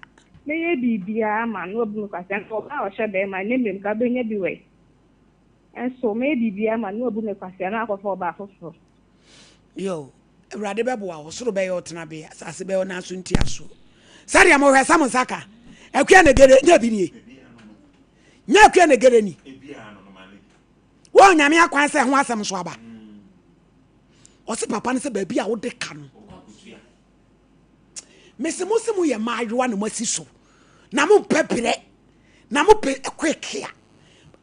me ye bibia ma no obu me kwasia ko ba o hye be ma ne mem ka be nya bi we enso me bibia ma no obu me kwasia na akofo ba fofo yo ewrade be bo a wo soro be yo tena be asase be na so ntia so saria mo hwesa mo saka akua ne gere nya bi ni nya akua ne gere ni wo nyame akwan se ho asem so aba o se papa ne se ba bi a wo de ka no mesi mo se mo ye maayoa na mo asi so na mo pepere na mo pe quick ya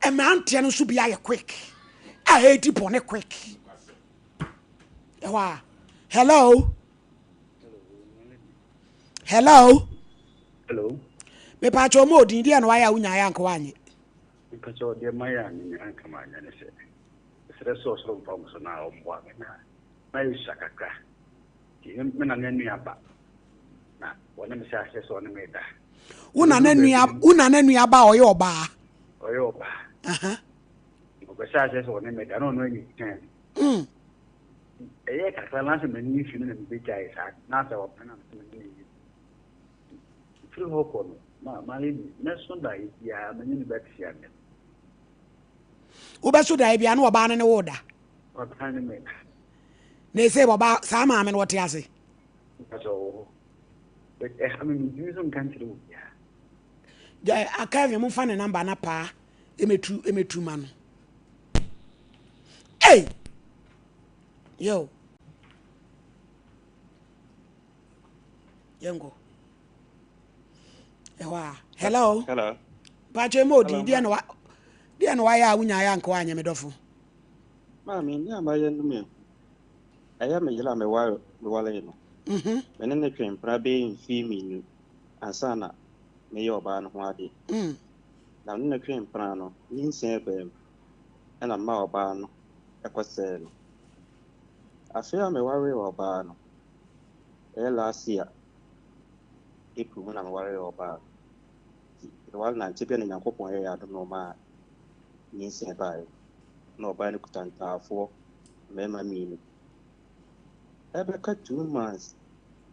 e ma ante no so bi aye quick a edi bone quick ewa hello hello me pa cho mo din dia no wa ya unya ya nko anye me pa cho dia ma ya ni anka ma nya ne se so pa mo so na o mo na shakaka ti me na ne aba na wona me sha so ne me da una na nua ba oyo ba aha kwasa ase so ne me da no no ni ten eye kakra na se mani fi ne be jai sa na se o pena se mani ni firi ho ko no ma le ni na so da ya mani ni bet sia ne wo be so da bia na oba ne wo da o tan ne me na se baba sa ma me no wote ase so I mean you some country ja akawe mo fa ne number na pa emetu ma no hey yo yango ewa hello pache modi dia no wa ya wunya ya nko anya medofo mami ni amaye no me aya me yela me wale no mene ne twem pra be mfi minu ansana me yoba no ho ade na ne twem pra no ni nsen be na ma oba no ekose no afia me ware oba no last year ipu na me ware oba wal na nche bia na yakopon ya do no ma ni nsen ba no oba ne kutantafo me ma minu Ebeka 2 months,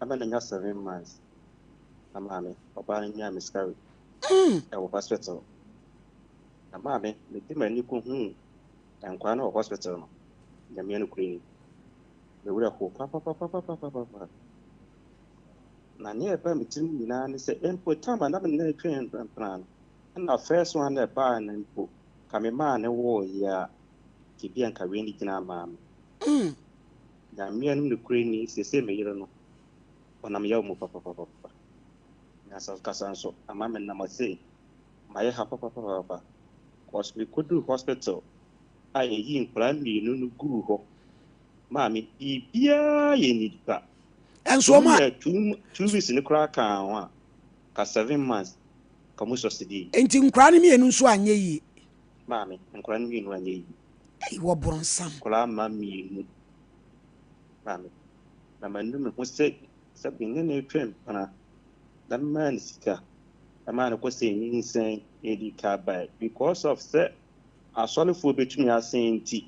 I'm in 7 months. I'm about a miscarriage. I was hospital. A mammy, the demon you come and quite no hospital. The men queen. The real hope, papa. Now, near Birmingham, Milan is an input time and I'm in the train plan. And our first one that buy and put come man and war, yeah, to be and carrying it in our mammy. Na me anu Ukraine se se me yire no onam yaw mu papa na sa kasanso amame na mase maye ha papa hospital aye yi nkra mi no guru ho maami bibia ye nidika enso ma 2 weeks ni kra kan ho ka 7 months ka mu sosidi enti nkra ni mi enu nso anye yi maami nkra ni mi enu anye yi ai wo bronsam kra ma mi enu na manu me se binne ne twem pana da man sika da man ko se nsen edika by because of say asole fo betumi asenti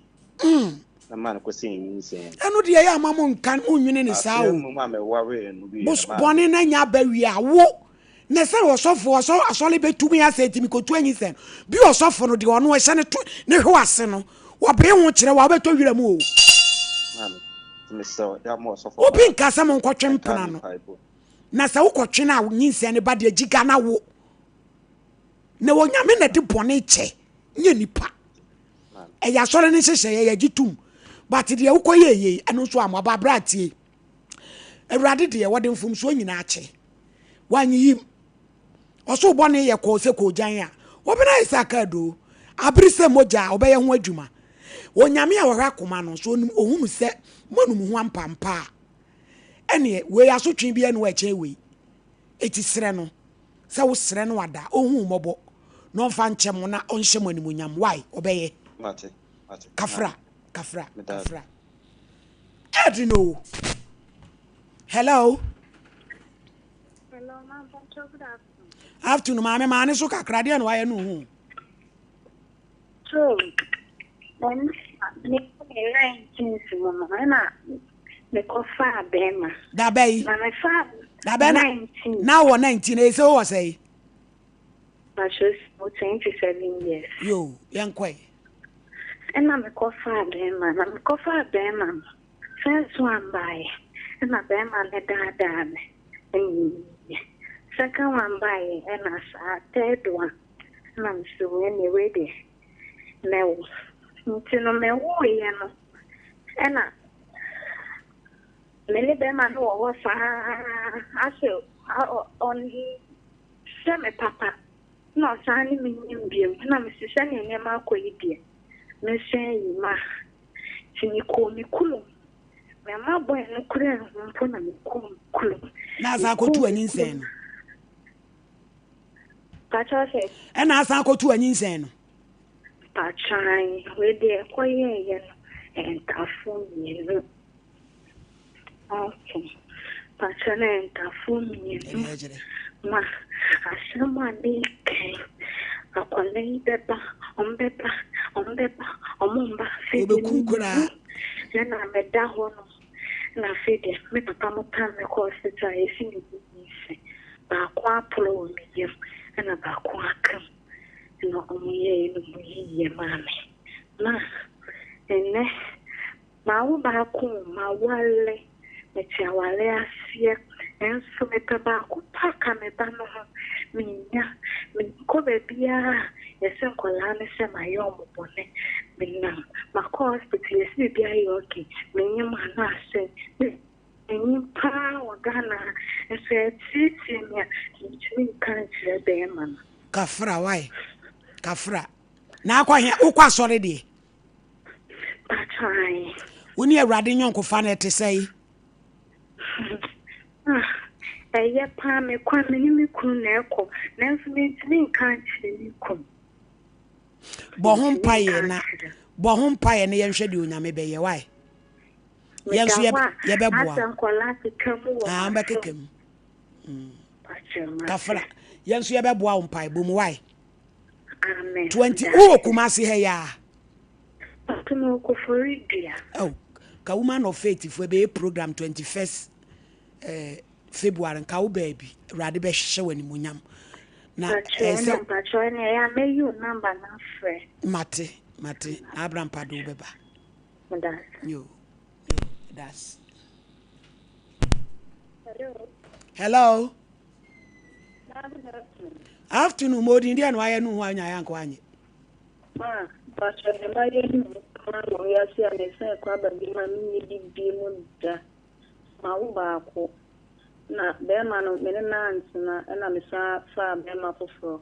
da man ko se nsen enu de ya amamo nkan onwene ne saa o mu ma me ware no bi bos bone na nya ba wi awo na se osofo asole betumi asenti mi ko tu anyisen bi osofo no de ono ehye ne to ne hwase no wo be ho kire wo beto wira mu o obi nkasa mo nkotwe mpana no na sa wokotwe na nyinse ne ba de agiga na wo na wonyame na de bone che nye nipa e ya sore ne hyehye ya gitum but de wokoye ye eno so amaba bratie ewrade de wode mfum so nyina ache wanyi oso bone ye ko se ko jan a obina isaka do abrise moja obeye ho adwuma wonyame a wahwa koma no so ohunu se manum ho ampampa ene we asotwe bia no ache we eti sere no se wo sere no wada ohun mobo no fa nche mo na onhye manimunyam why obeye mate kafra edino hello ma'am, good afternoon mama ne so kakra de no waye no hu so then me 19 mama na me ko fa bema da bay na me fa da bay 19 now 19 e say o say I just 27 years yo yankwe and na me ko fa bema na me ko fa bema first one by and na bema le da me second one by and as third one na me so anyway dey no ntino me wo ye no ena mele be ma no wo fa aso on se me papa no sani me nyim na me sise ne ne ma akoyi bia me sen yi ma tini ko mi kulo me ma boy no kure mpo na me ko kulo na za ko tu anyinsen no pacha se ena za ko tu anyinsen no pachai we de koye ye en tafu ni no okay pachana en tafu ni no ma asema ni kai Akwale beba, ombeba, omumba, Obekukura. Yana meda hono. Na fede, me papa mo pan me ko hospital e fi ni busi. Ba kwa polo mi yem, na ba kwa kam. No omuye no muye mame. Na ene ma wo ba ko ma wale. Me tia wale asie. Enso me papa ko paka me ba no ho. Minya, me ko bebia. Yesen kola me se ma yo mo bone. Minam, ma ko hospital e si bia yi okay. Minya ma na ase. Nipa wagana ese titi nya ntumi kan kire be man. Kafra why? Kafra. Na akwa hia ukwa sori de. Patrai. Woni awrade nyonko fa na ete sei. Eye pa me kwa me ni me kun na ekọ. Na nso me ntumi kan kire ni kom. Bo ho mpaye na yenhwe de onyame be ye why? Yenso ye beboa. Asankola tikamu wa. Ah mbekekam. Kafra. Yenso ye beboa wo mpaye bom why? Amen. 20 o kumase he ya. Tuno ko foridia. Oh, ka woman of faith for be program 21st February ka wo baby rade be hye wani munyam. Na ese mpacho ne ya me you number na frɛ. Mate Abraham Pado beba. That's. Yo. That's. Hello. Afternoon modi ndi anu aye nu ho anya yanko anye. Ma, pacho ne ba ye ni ma no ya si ane se kwa ba bi ma ni bi mu da. Ma wo ba ko. Na be ma no me na antina na me sa be ma foforo.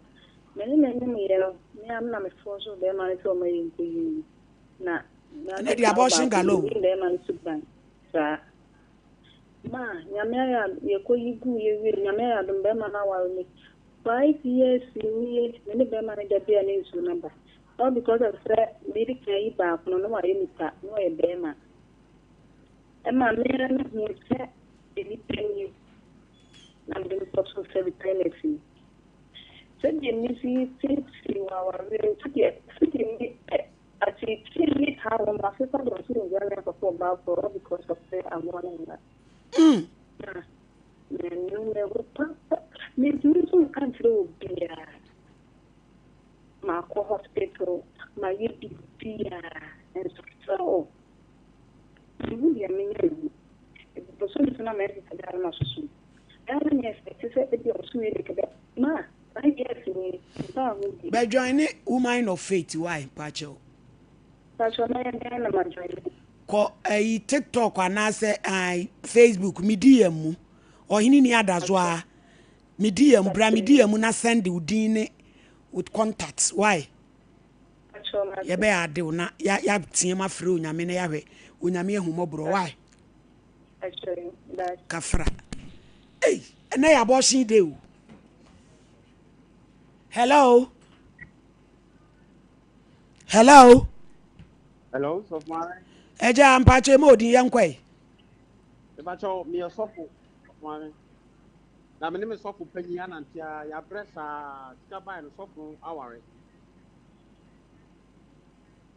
Me ni me yero, me am na me forso be ma ni to ma yin ko yin. Na di abortion galo. Be ma ni suban. Sa ma nyame ya ye ko yigu ye wi nyame ya dum be ma na wa ni 5 years ni me be ma ni da be ni su number. All because of that me kai ba no no wa ye mita no ye be ma. E ma me na ni se ni penny. Na me ko so se bi penny. So the missing things you are really to get sitting at it how my sister was in the for because of the I'm that. Then you never me do some country be my hospital, my be and so you mean the person is not married to that much soon. I don't expect to say that you're sweet ma. But join it woman of faith why Pacho? Pacho na yana ma join. Ko TikTok anase Facebook medium mu. Oheneni Adazoa medium bra medium na send udin with contacts why? Pacho ma. Ye be ade na ya tiema frɛ onyame na ya hwe onyame ehumobro why? Actually that Kafra. Hey, na ya abortion dey o. Hello. Hello, so far. Eja ampache mo di yankwe. Ebacho me sofo mane. Na me sofo panyi anantia ya bresa tika bai no sofo aware.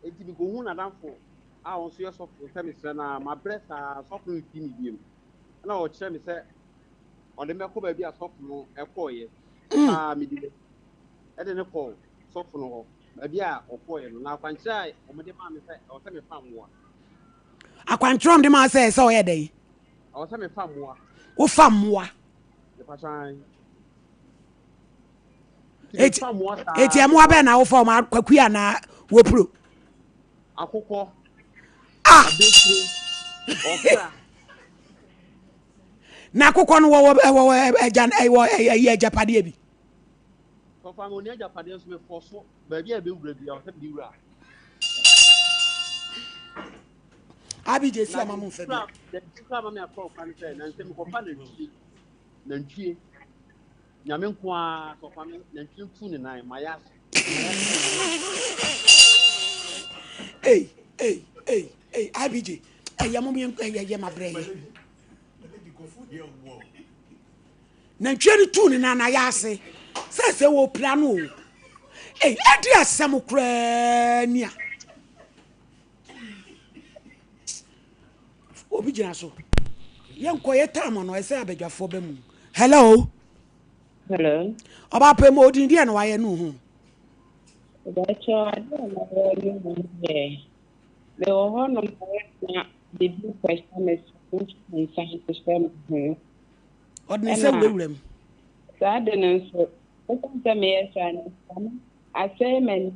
Enti bi go hu na danfo a won so sofo se me sre na ma bresa sofo nti ni biem. Na o kire me se on de me ko ba bi a sofo no ekoye. Me di ede ne ko sofo no ho abi a okoye no na kwankyira omede ma me se o se me fam wo Akwantrom de ma se o ye dey o se me fam wo wo fam wo e patran eti amo abe na wo fam akwaku na wo pro akokọ abetire okra na akokọ no wo eja japade bi so fam oni japade so me foso ba bi a be wura bi o se bi wura Abije si amamu mfa bi the tikra ma me akọ kan se na nsem ko pa na ntwie nyame nko a so fam na ntwie tu ne nan mayas Hey, Abije. Yamu ye mabre ye. Na ntwe ni tu ni na ya ase. Se wo plano. Hey, Adia Samukrania. Obi gyina so. Yenko ye time no ese abedwafo be mu. Hello. Hello. Oba pe mo odin dia na waye no hu. Dacho adona wali ye. Le oho no na the big question is inside the system. Odin se wurem. Sa de no so. Okunta me yesa na. Assignment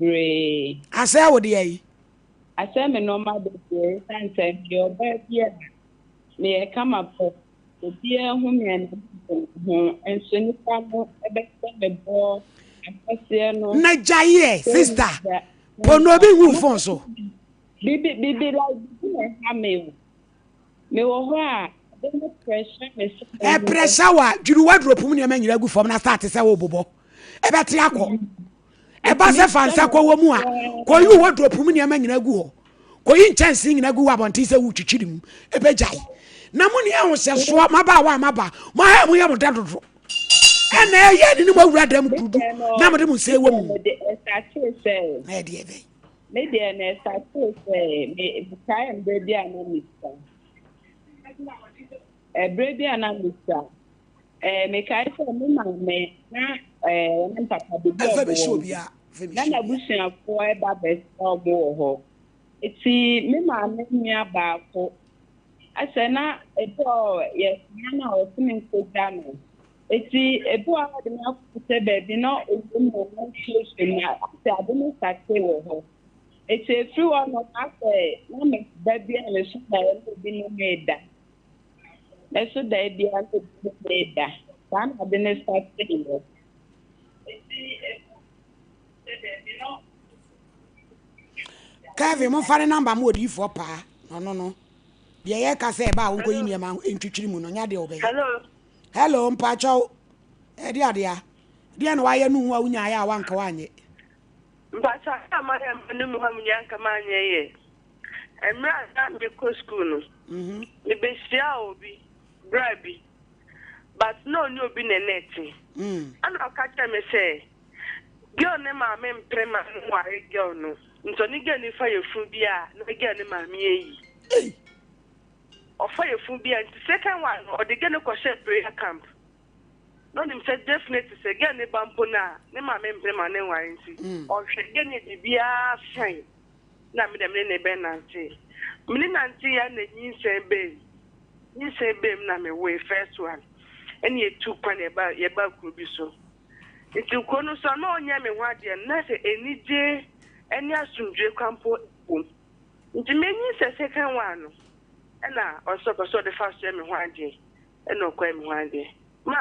bre. Asa wo de yi. Assignment normal de sanse yo ba bia. Me come up obi hu me en enso ni pamo ebe se me bo apese no Na jaye sister pono bi hu phone so bibi like me ha me wo ho a the pressure me pressure wa juru wardrobe mu ne ma nyira gu fom na start se wo bobo ebe te akọ eba se fansa kwa wo mu a ko yu wardrobe mu ne ma nyira gu ho ko yi chance nyira gu wa bonti se wu twitwiri mu ebe jai na mu ne ahụ se so maba wa maba ma ha mu ye mu dadodo ena ye ni mo wura dam kudu na mo de mu se wo mu e de ebe me de na start say me time baby anamista baby anamista me kai so me ma me na papa de na busia ko e ba be so bo ho eti me ma me nia ba ko asena eto yes na o tumi ko dano eti eto a de na ku se baby no o mo no close na ati ade no sakse wo ho eti free one no ase na me baby na so da e bi no meda na so da e bi a ko meda tan ade no sakse wo eti baby no Kevin mo fare number mo odi fo pa no Ye ka say ba won ko yin ma entwitwiri mu no nya de obey. Hello mpacho. E dia dia. Dia no waye nu wa unya ya wanka wanye. Mpacho ama ya mu ha munya nka manye ye. Emra na me ko school no. Me be sia obi, brabi. But no ni obi ne neti. Ana ka tell me say, girl ne ma me prema no ware girl no. Nto ni girl ni fa ye fu bia, no girl ni ma me yi. Offer your food and the second one or the gonna question prayer camp. Not him said definitely say again the bampona, ne ma member man or she get it be a shine. Na me them ne benanti. Minanti and the yin say babe. You say babe na me way first one. And ye 2 pan about your back could be so. It's to kono so no nya me wa de na say any day any asundre campo. Nti menyi say second one. Na also the first time me hwade and no kwa me hwade ma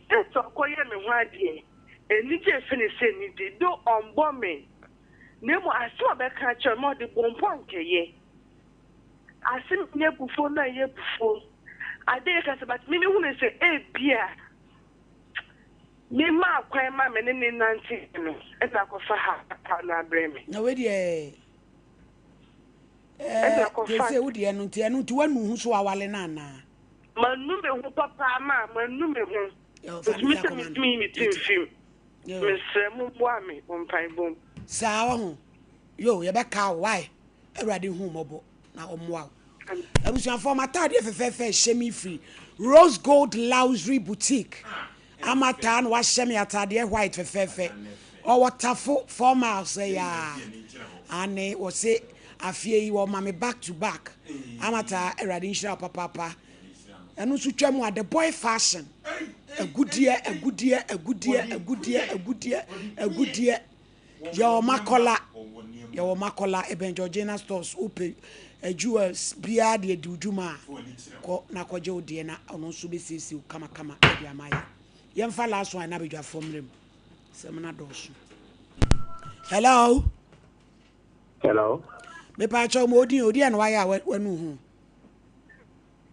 to koye me hwade eni je finish ni de do on bombing nemo aso be ka che mo de bombon keye asim ne bufo na ye bufo ade ka se but me hu ne se e bia me ma kwa ma me ne nanti no e na ko fa ha na breme na we de say would you know to one who so awale na na manu me hu papa ma manu me hu me film me se mu bo ame on pai bom sa ho yo ye be ka why everybody hu mobo na omwa abusuan for matade fefefe shemi free Rose Gold Luxury Boutique amata na wa shemi atade white fefefe o waterful 4 miles ya ane wo say afie yi wo mame back to back amata erade nhira papa enu su twam at the boy fashion agudie yo makola eben Georgina stores open jewels bia de duduma ko na koje odie na ono so be sisi kama e dia maye yemfa last one na bedwa fomrem semna dosu. Hello me pa cho mo odi en waya wanu hu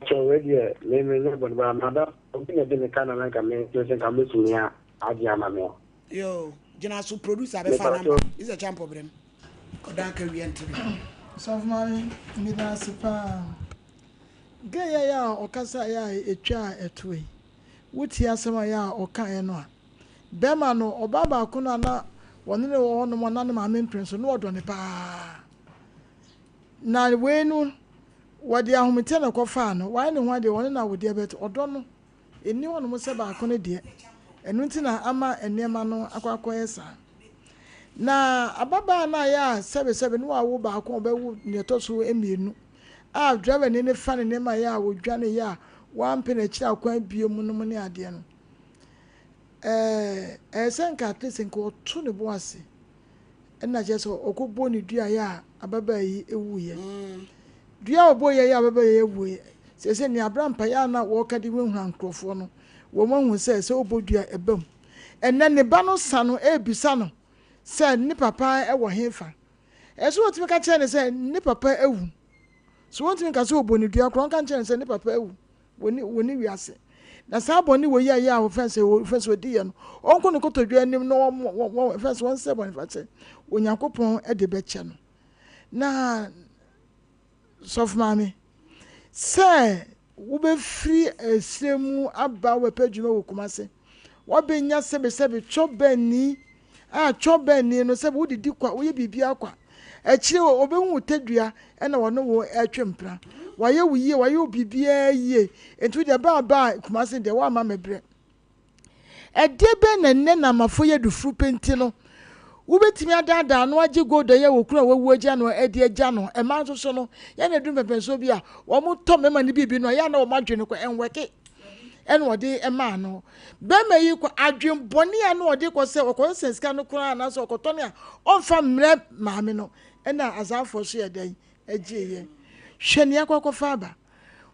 so we dia me no ba nada obi na de me kana na ka me so se ka me sunya adia ma me yo jina so producer be fa number is a champ problem odan ka wi enti so mami mi da sipa gaya ya okasa ya etwa etwe wuti asema ya oka eno a bema no obaba kuno na wɔne ne wɔ hɔ no mo na ne maame mprenso no wɔdɔ ne paa na wei no wɔde ahomete na kɔfa no wɔn ne ho ade wɔne na wɔde abɛt ɔdɔ no eni hɔ no mo sɛ baako ne deɛ ɛno nti na ama nneɛma no akɔyɛ saa na ababa na ya sɛbesɛbe no awo baako ɔbɛwo ne to so emienu a driver ne fa ne nneɛma ya wodwa ne ya wampe na kyira kwan bie mu no mo ne adeɛ no senka at least nka otu ne bo ase na je so okobɔ ne dua ya ababa yi ewuye dua obɔ ya ababa yi ewuye sese ne abrampa ya na wo kadi wenhura nkrofo no wo mahu sɛ obɔ dua ebam enne ne ba no sa no ebisa no sɛ ne papa ɛwɔ hefa ɛso wotimi ka kyerɛ ne sɛ ne papa ewu so wotimi ka sɛ obɔ ne dua kron ka kyerɛ ne sɛ ne papa ewu woni wiase na saa bɔne wɔ yi a ofense odi yɛ no ɔnko ne kotodwa anim na wɔn ofense wɔn sɛ bɔne fakyɛ onyankopɔn de bɛkyɛ no na sɔfmaame sɛ wobɛfiri esremu aba wɛpɛdwuma wɔ kumase wɔbɛnya sɛbesɛbe twɔbɛni a twɔbɛni no sɛ wodidi kwa woyɛ bibia kwa akyire obɛhu tadua ɛna wɔne wo atwempra waye wuye waye obibia yie entu de ba kumase de wa ma mebre edebe nenne na mafo ye dufuru penti no wobetimi adada no age godo ye wokura wawu agya no edi agya no e ma so no ye na dum pepenso bi a wo mo to mema ne bibi no ya na wo madwene ko enweke en wode e ma no be meyi ko adwen bone ya no wode ko se okọ senska no kura na so okoto ne a onfa mre maame no na azafo so ye dan agye hwene akwakofa aba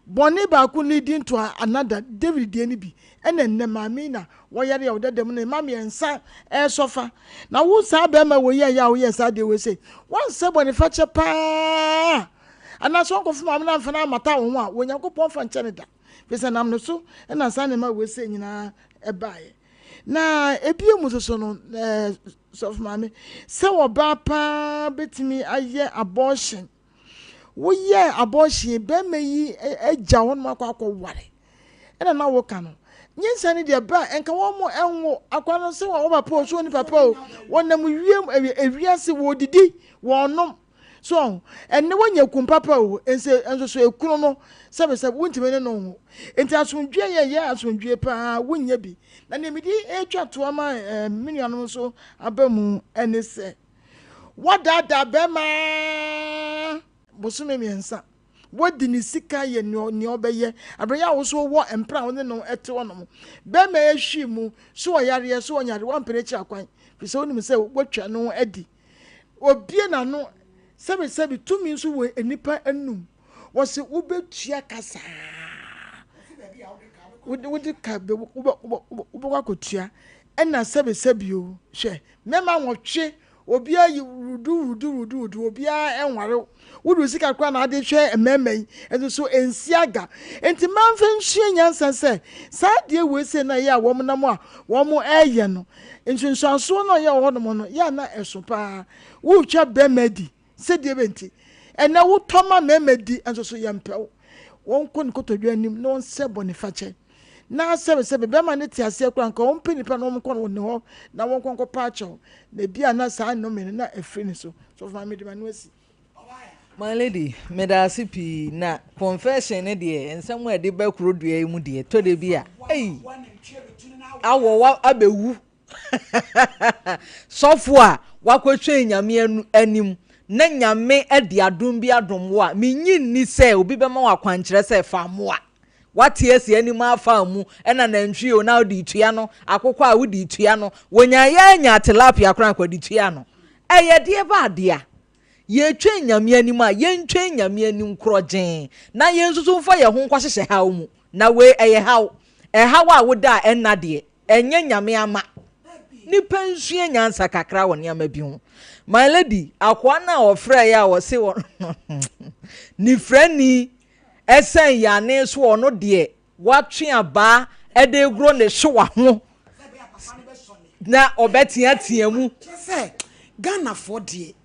bɔne baako leading to another David die ni bi ɛna nne maame na wɔyare ya wodadam ne maame ensa ɛsofa na wo saa ba ma woyɛ ya wo yɛ saa de we say wɔn sɛ bɔne fa kyɛ paa ana so nkɔfo maame na mfa na mata wo ho a wonyankopɔn fa nkyɛ ne da pese nam no so ɛna saa ne ma we say nyina ɛbaaye na ebie mu so no sof maame sɛ wo ba paa betimi ayɛ abortion woyɛ abortion be meyi agya won makɔ ware ɛna na wo ka no nyinsa ne de ba enka wo mo enwo akwa no se wo papa o so ni papa o wonam wiem ewiase wo didi wonom so enne wonya kum papa o enso so ekunu no sebe wontime ne no ho enti asondwe ye asondwe pa wonya bi na ne medi etwa to ama minuanom so abamu ene se wadada be ma bosume miensa wodi ni sika ye ni obeye abranya wo so wo empra wo ne no ete wonom be ma ehwi mu so oyare so onyare wo mpere chi akwan fi so onim se wotwa no adi obie na no sebe tumi so wo enipa anum wo se wo betua kasa wodi ka be wo kwakotua ena sebe o hwe mema wotwe obi ayi rudu obi a enware wudu sika kwa na ade hwe ememei enso so ensiaga enti manfe nhwe nyansa se saade we se na ya wo nam a wo mo eye no nsunsuaso no ya wo no no ya na eso pa wu twa bemedi se de benti ena wo toma memedi enso so yempew won ko nkotodwa anim na won se bone fache na sebe be ma ne ti ase kura nka won penipa na won ko no ho na won konko paacho na bia na saa no me na afri ni so for me de ma no asi my lady me da sipi na confession ne de ensam we de ba kuro dua mu de to de bia awo wa abewu sofo a wakotwe nyame anim na nyame ade adom bi adom wo a menyi ni se obi be ma wakwankyere se fa mo a wati esi anima afa mu ena na ntwi o na odi tua no akokɔ a odi tua no wonya ya nya tilapia kran kwa di tua no eye de ba de a ye twa nyame anim a ye ntwa nyame anim krogen na ye nsusu mfa ye ho nkwahyehyɛ haw mu na we eye haw haw a woda enna de enye nyame ama ni pensue nyansa kakra won yama bi ho my lady akwa na ofra ya wo se won ni frani esen ya ne so ono de watwe aba ede gro ne hyewa ho na obetia tiamu se Ghana for de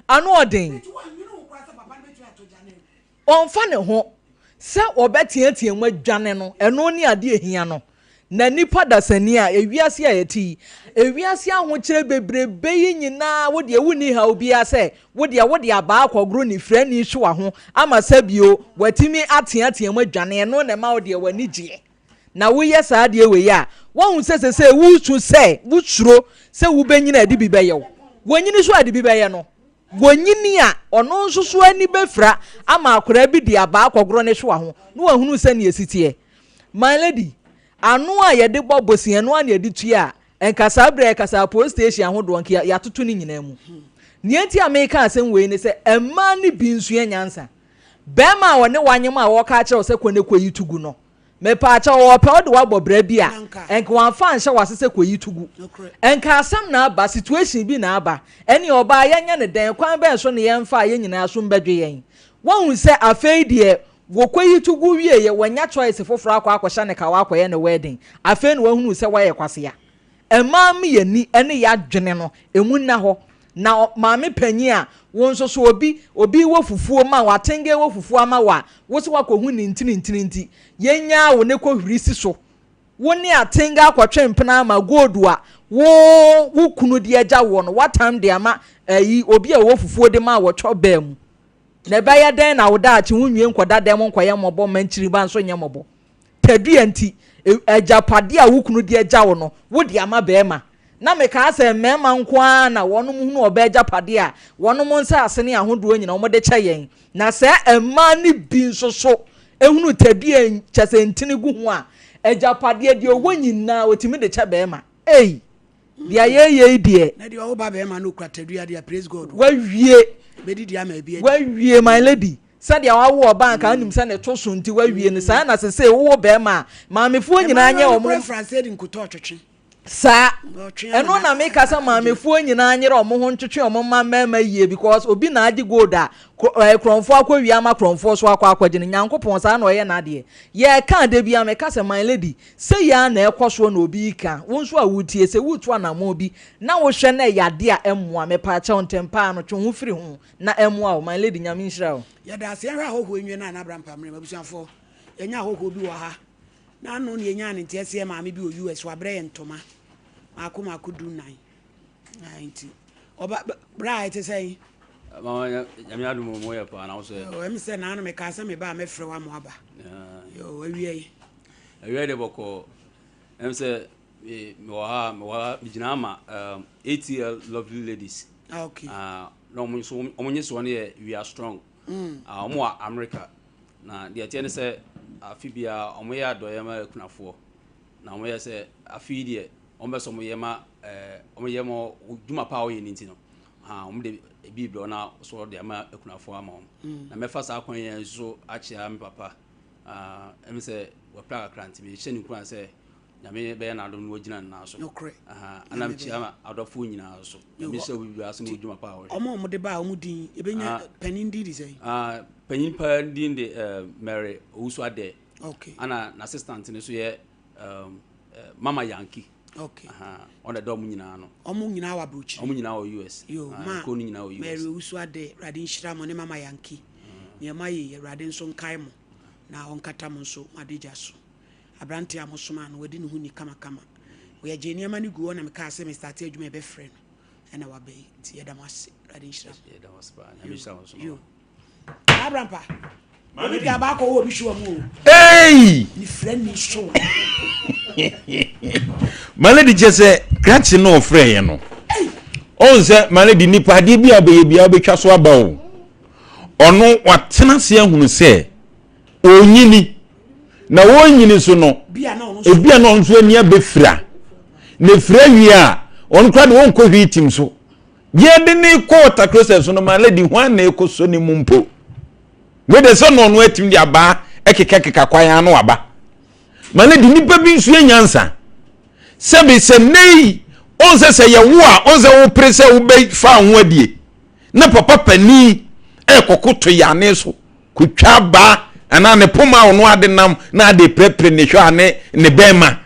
anu odin onfa ne ho se obetia tiamu adwane no eno ni ade ehia no na nipa dasani a ewiase a yeti ewiase ahokyere bebrebe yi nyina wo de wuni ha obi ase wo de aba akogro ni frani hwe ho ama sabio watimi ateatea mu adwane no na ma wo de wani gye na wo ye saa de we ya wo hu sese wo tu se wo churo se wo benyina adi bi beye wo wonyini so adi bi beye no wonyini a ono nso so ani befra ama akora bi de aba akogro ne hwe ho no wahunu se ne esitie my lady anu a ye de bobosi anu a ye de tua enkasa bre kasa police station ho do nkia ya tutu ni nyina mu nienti America asem we ni se emma ni bi nsu enyansa bema wo ne wanyem a wo ka kire wo se kone koyi tugu no me pa cha wo pe wo de wa bobra bi a enka wan fa nhye wase se koyi tugu enka asem na aba situation bi na aba eni oba yenya ne den kwan be so ne yemfa ye nyina so mbedwe yen won se afei de wokoyi tugu wie ye wanya choice foforo akwa ne ka wa akwa ne wedding afei no wahunu se wa ye kwase ya emam ye ni ene ya dwene no emu na ho na maame panyi a won so so obi wo fufuo ma watenge wo fufuo ama wa wo se wakohu ni ntini yenya wo ne ko hwirisi so wo ne atenga akwatwe mpena ama gold a wo kunu de agya wo no watam de ama yi obi a wo fufuo de ma wo twa ba mu na ba ya den na wo da achi hunwie nkoda dem nkoye mobo manchiri ba nso nye mobo tadua nti ajapade a wo kunu de agya wo no wo de ama ba ma na me ka ase mema nko na wonom hu no obaja pade a wonom nsa asene ahodo nyina wo de kyeyen na se emma ni bi nso so ehunu tadua kyese ntini gu ho a ajapade de owo nyina otimi de kye be ma ei dia ye die na dia wo ba be ma no kura tadua dia praise god wa wie bedi dia ma bia wa wie my lady sadia wa wo bank anim se ne to so nti wa wie ne sa na se wo be ma maamefuo nyina anye wo mo France di nkuto otwetwe sa eno na me kasa maamefuo nyina anyere omo ho ntwetwe omo mama yie because obi na agi gold a kronfo akwawi ama kronfo so akwaje ne nyankopon sa na oye na de ye kan de bia me kasa my lady say ya na ekoso na obi ka wonso a wutie se wutu anamo obi na wo hwe na yade a emmoa me pa cha ontempa no twe ho firi ho na emmoa o my lady nyame nhira o ya da se hwa hoho enwe na Abraham mre mabusuafo enya hoho bi wo ha na anu ne enya ne tiese maame bi o US wa bre ntoma akoma kudu nan nti oba bright say mama nyame adu mo ya pa na so o em se na anu me ka se me ba me frɛ wa mo aba yo awie de boko em se me wa bijina ma ATL lovely ladies okay no mo nyiso ne we are strong omo wa America na de tie ne se afibia omo ya doye ma kunafo na omo ya se afidie omo so mo yema djuma pa o yini ntino omo de biblo na so de ama ekunafo ama na mefa sa akwan yen so achia me papa em se we pra kranti bi hye ni kun se nyame be na do no gina na so ana mchi ama adofo nyina so nyame se we biasa mo djuma pa o omo de ba omo din ebenya panin di say panin pa din de Mary Owusu ade okay ana na assistant ni so ye Mama Yankee okay on the dom nyina no omo nyina wa bruchi omo nyina o US ko ni nyina o US Mary Owusu ade rade nhira mo ne Mama Yankee ne ma ye rade nso nkai mo na onkata mo nso adeja so abrante amosoma no wadi ne hu ni kama we ye jeni ama ni guo na me ka se me start adwuma be frɛ no ena wa be ti yeda mase rade nhira yeda mase ba nyame sha so yo abrampa mami ga ba ko wo bi hwa mu hey ni frɛ ni so maledi jese kratchi no frɛ ye no on se maledi nipa de bia be bia betwa so aba o ono watena se ahunu se onyini na wonyini so no ebia na onso ania befira na fira wi a on kwa de won ko hwitim so ye de ni quarter process no maledi hwan na ekoso ni mumpo we de so no atim di aba ekekeka kwan no aba maledi nipa bi nsu enyansa sebe se nei onse se ye wo a onse wo prese wo be fa ho adie na papa pani ekokoto yane so kutwa ba ana ne poma ono ade nam na ade prepre ne hwa ne bema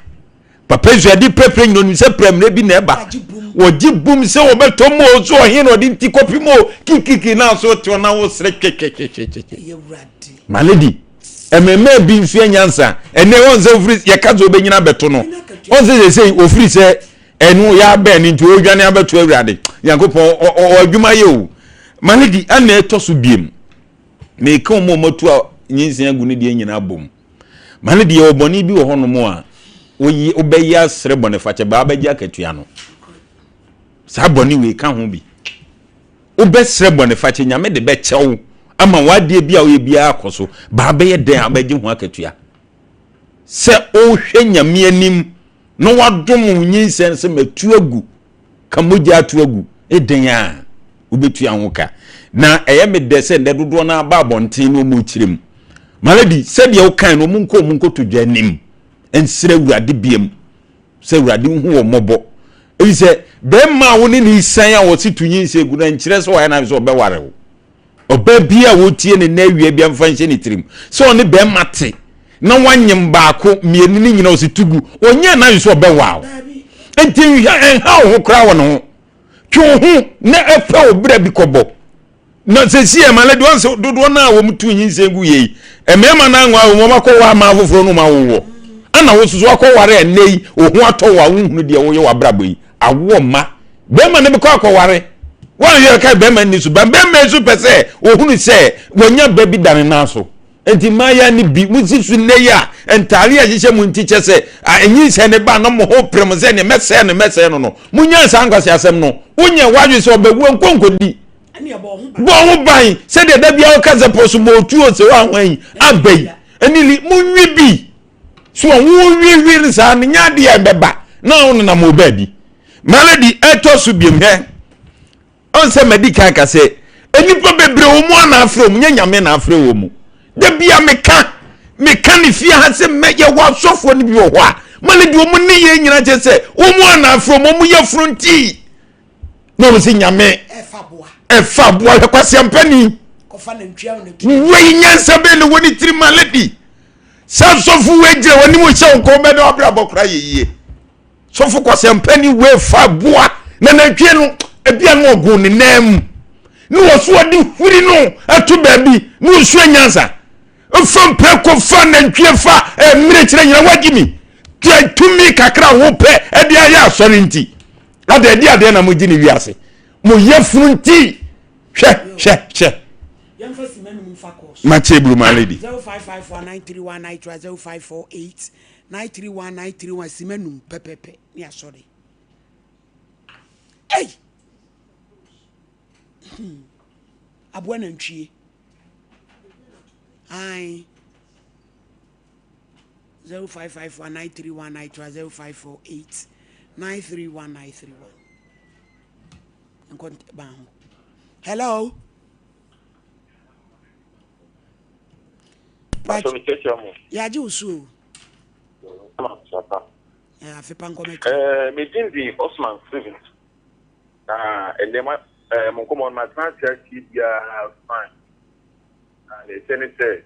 papa zuadi prepre nyonu se premre bi na eba woji bum se wo beto mo so hin no di tikopi mo kikiki na so to na wo sre kekekeke ye wradi maledi ememe bi nsu anyansa ene won se ofiri ye ka zo benyina beto no on se say ofiri se enu ya be ni nti odwane abeto awurade yankopon odwuma ye o manidi ana etoso biem me ka mo matu nyinsin agu ne de nyina bom manidi ye oboni bi wo hono mo a oyi obeya sere bone fache ba abegya katua no sa boni we ka ho bi obesere bone fache nyame de be chew ama wadie bia we bia akoso ba be ye den abegye ho akatua se o hwe nyame anim no wadom nyinsen se matu agu kamogya atu agu eden a obetua ho ka na eye me de se nde dodo na ba bonten no mu kirem maladi se de o kan no munko to dwanim ensire wurade biem se wurade hu wo mobo ebi se be ma wo ni ni san a wo situ nyinse gu na nkire so wa na so be ware wo oba bia wo tie ne na awie bia mfa nche ni tirim so ne be mate na wanyem baako mienu ni nyina ositugu onye na so be waaw enti ha wo kra wo no twu hu na efa obra bi kobo na sesi e malade wan so dodo na wo mtu nyinse gu yei emema na anwa wo makwa ma afoforo no ma wo ana wo susu akọware enei ohun atọwa hunhunu de wo ye wabrabo yi awo ma be ma ne be akọware wan ye ka be ma ni su be ma su pese ohunu se wonya ba bi dane na so enti maya ni bi musisu ne ya entari a hihye mu ntiche se enyi se ne ba no mo ho prem se ne mese no munya sa ankwase asem no unye wadwe se obewu nkonkodi bo ho ban se de da bia o kaze poso mo tuo se wa hwan abai enili munwi bi so wo wi sa ne nya de beba na won na mo ba bi maladi etosu biem he on se medical ka se enipa bebre wo mu na afro mu nyame na afro wo mu de bia meka ni fie ha se meye wa sofo ni bi wo ho a maladi wo mu ne ye nyina che se wo mu na afro mu ye fronti no wo se nyame efa boa kwase mpani kofa na ntwa na we nyansa be ne woni tiri maladi sofu we gire woni mo hye nko be no abra bokra yeye sofu kwase mpani we fa boa na ntwe no ebia no ogun ne nam ni wo so odi huri no atu baabi ni so nyansa mfa preko fa na ntwe fa mire kire nyina wagimi tumi kakra ho pe e dia ya asori nti ade dia de na mo gini wiase mo yefuru nti hwe Yamfasi menu mfakos. Machebru my lady. 0554931930 0548931931 simenu pepepe. Ni asori. Hey. Abwana ntwie. Ai. 0554931930 0548931931. Nkonte ba ho. Hello. Ya ji usu. Ya fe pan komek. Me di Osman Steven. Elema mon Nkomo ma transfer ki dia fine. Le senator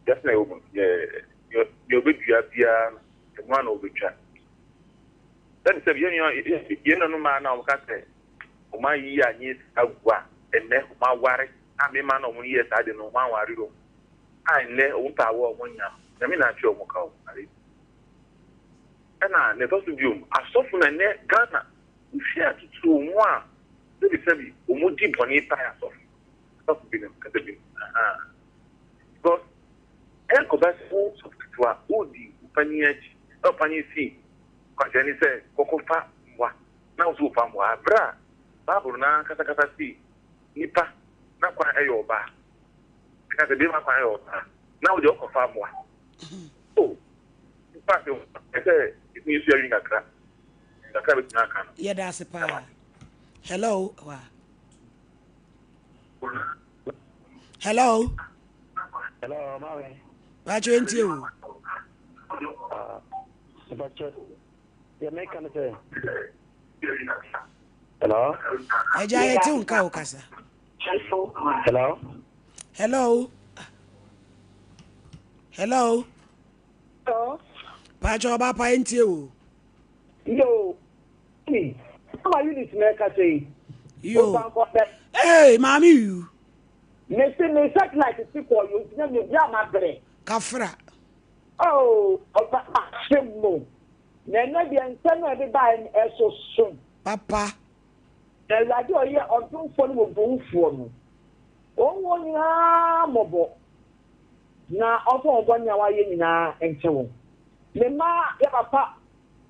just na ogun yo be dua bia e mo na obetwa. Then se bien ye no ma na o ka se o ma yi anyi agwa ene o ma ware ame ma na o mo yi sa de no ma ware ro. Ainle o pa wo mo nya na me na twa mo ka o ari ana ne to studium asofu na ne Ghana ufi atutu mo a de bi sabi o mo di boni pa asofu asofu bi ne ka de bi because e ko ba so substitute a o di upani achi o pani si kwa jeni se kokofa mwa na uzu pa mwa bra babu na kata si nipa na kwa eyo ba because be ma kwa yo now the okofa mwa oh in fact I say it means you are in Accra with Naka yeah that's a pa hello hello mami bacho enti o bacho ya meka na say hello eja yeti unka okasa hello hello hello bacho ba pa enti o yo me how are you this meka say yo hey mami you me say me satellite see for you na me bia ma bere Kafra. Oh, Shimo. Nana, the antenna of the buying is so soon. Papa. The radio here on 2 phone will go for me. Oh, 1 year mobile. Now, also 1 year na and so on. The ma, papa,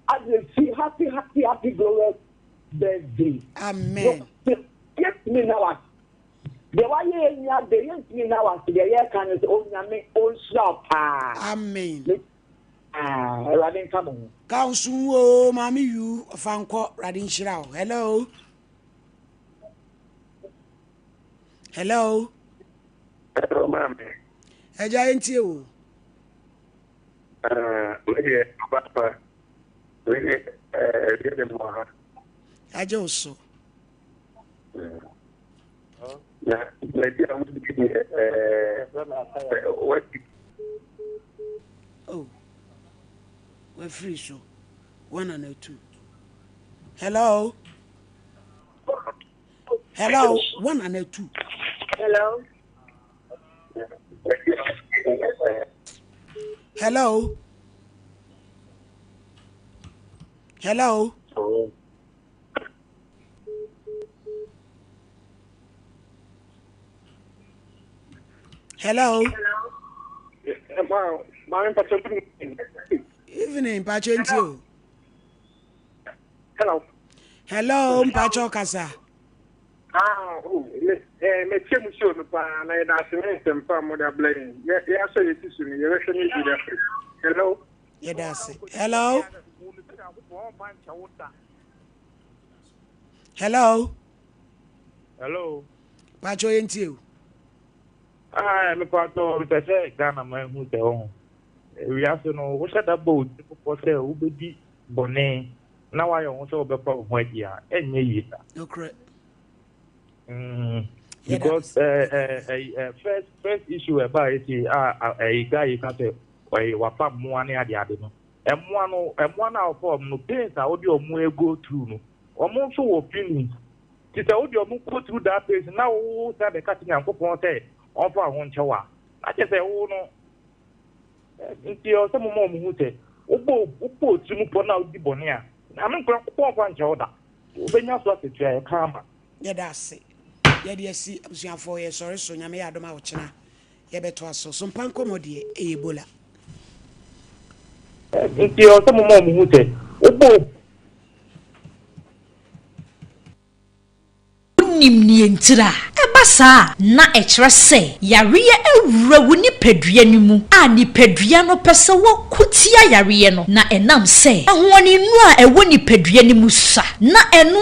I will see happy, glorious birthday. Amen. Yes, me now. The one year the young me now, the year can is own shop. Amen. Radin come. Council, Mammy, you, Fanco, Radin Shirao. Hello. Hello. Hello, Mammy. A giant you. Papa. I just so. Yeah, oh, we're free, so 1 and 2. Hello. Hello, 1 and 2. Hello. Hello. Hello. Hello. Evening, Pacho and you. Hello. Hello, Pacho Casa. Me chemu show me pa na ya da se sem pa mo da blame. Ya so ye tisu ni ye hwe ni da. Hello. Yeah, that's it. Hello. Hello. Hello. Pacho and you. Me pato be say Ghana man hu te ho. We have to know what that boat for say who be bone. Now I want to be pa ho dia. Enye yi ta. No correct. Because first issue about it a guy you can say wapa moane ade ade no emoa na form no pains a odi omo go through no omo so wo feeling ti say odi omo go through that pains na wo say be catching ankopon say on fa ho nchewa na je say wo no nti o se mo hu say upo ti mu po na odi bone a na me nkra ko fa nchewa da obenya so asetua e kama yeah that's it. Yeah, dear, see, I'm for you. Sorry, so you may have my china. You better also some Sompa Nkomo, Ebola. If you are some more muted, nimni ntira ebasa na ekire se yare ewura woni padua ni mu a ni padua no pese wo kutia yare no na enam se ahoni nu a ewo ni padua ni mu sa na eno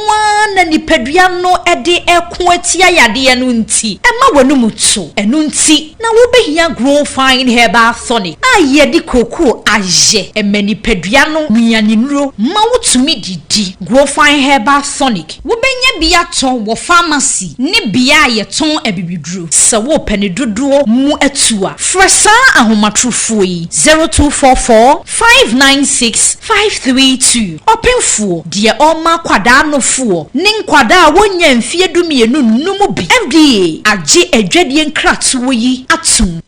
na ni padua no ede eko atia yade no nti ema wonu mutu eno nti na wo behia grow fine herbal tonic a ye di koko aje emani padua no miani nuro ma wotumi didi grow fine herbal tonic wo benya bia ton wo pharmacy ni bia ye ton abibiduro se wo pani dodo mu atua fresa ahomatrofo yi 0244 596 532 openfo de oma kwada nofo ni nkwada wonya mfie dumienu numu bi FDA age adwadie nkratowo yi atum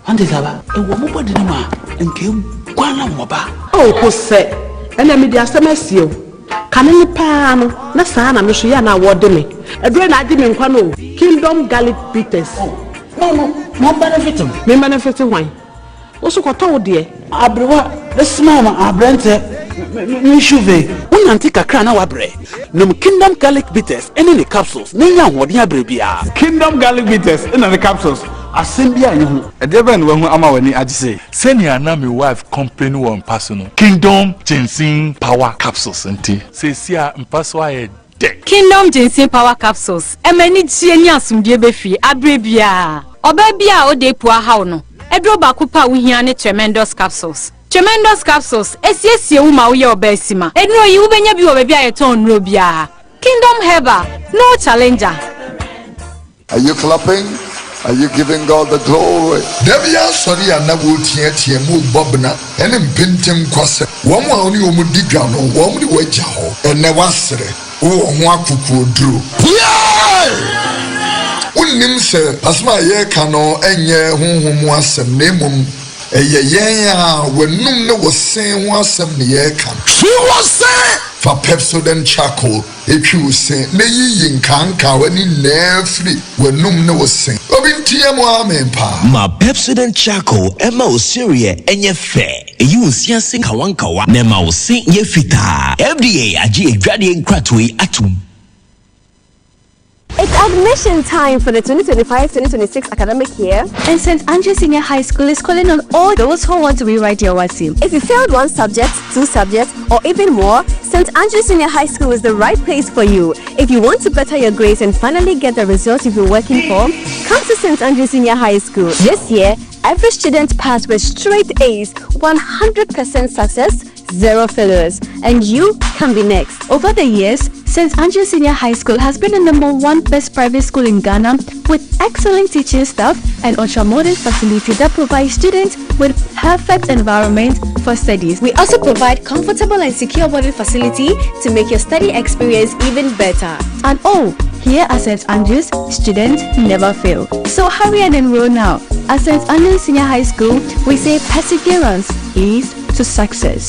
ande saba ewo mo bodi ni ma nke kwana mo ba o ko se ena me dia semasio kanene pa no na saa na me so ya na wode me edure na adi me nkwa no Kingdom garlic bitters no benefit me benefit why oso kwato de abrewa desma abrante me chuve unanti kakra na wabre no Kingdom garlic bitters ene ne capsules ne nya hoden abre bia Kingdom garlic bitters ene ne capsules asembia anhu edeba ne wahu ama wani agise senior na me wife company one personal Kingdom ginseng power capsules enti sesia mpaso aye de Kingdom ginseng power capsules emani tie ni asumdie befi abrebia oba bia o de pua hawo no edro ba kupa wuhia ne tremendous capsules esiesie wu ma wo ye oba asima enro yi wo benya bi wo ba bia ye ton nro bia Kingdom herbal no challenger. Are you clapping? Are you giving God the glory? Devia sorry na wo tie mu bobna ene mpentem kwase wo mo oni wo mu digwa no wo mu ni waja ho ene wasere wo ho akuku oduro Unnim se asma ye kano enye honhom asem na emom yen a wenum ne wosen ho asem ne ye kan. She was say for Pepsodent charcoal etwi wosen na yiyi nkanka wani na free wenum ne wosen. Obintie mo amempa. Ma Pepsodent charcoal ema osirie enye fe. Eyi wosiase kawankawa na ma wosen ye fita. FDA agi edwade nkwatoi atum. It's admission time for the 2025-2026 academic year. And St. Andrew Senior High School is calling on all those who want to rewrite your WASSCE. If you failed 1 subject, 2 subjects, or even more, St. Andrew Senior High School is the right place for you. If you want to better your grades and finally get the results you've been working for, come to St. Andrew Senior High School. This year, every student passed with straight A's, 100% success, 0 failures, and you can be next. Over the years, St. Andrew Senior High School has been the #1 best private school in Ghana with excellent teaching staff and ultra-modern facilities that provide students with perfect environment for studies. We also provide comfortable and secure boarding facility to make your study experience even better. And here at St. Andrews, students never fail. So hurry and enroll now. At St. Andrews Senior High School, we say perseverance leads to success.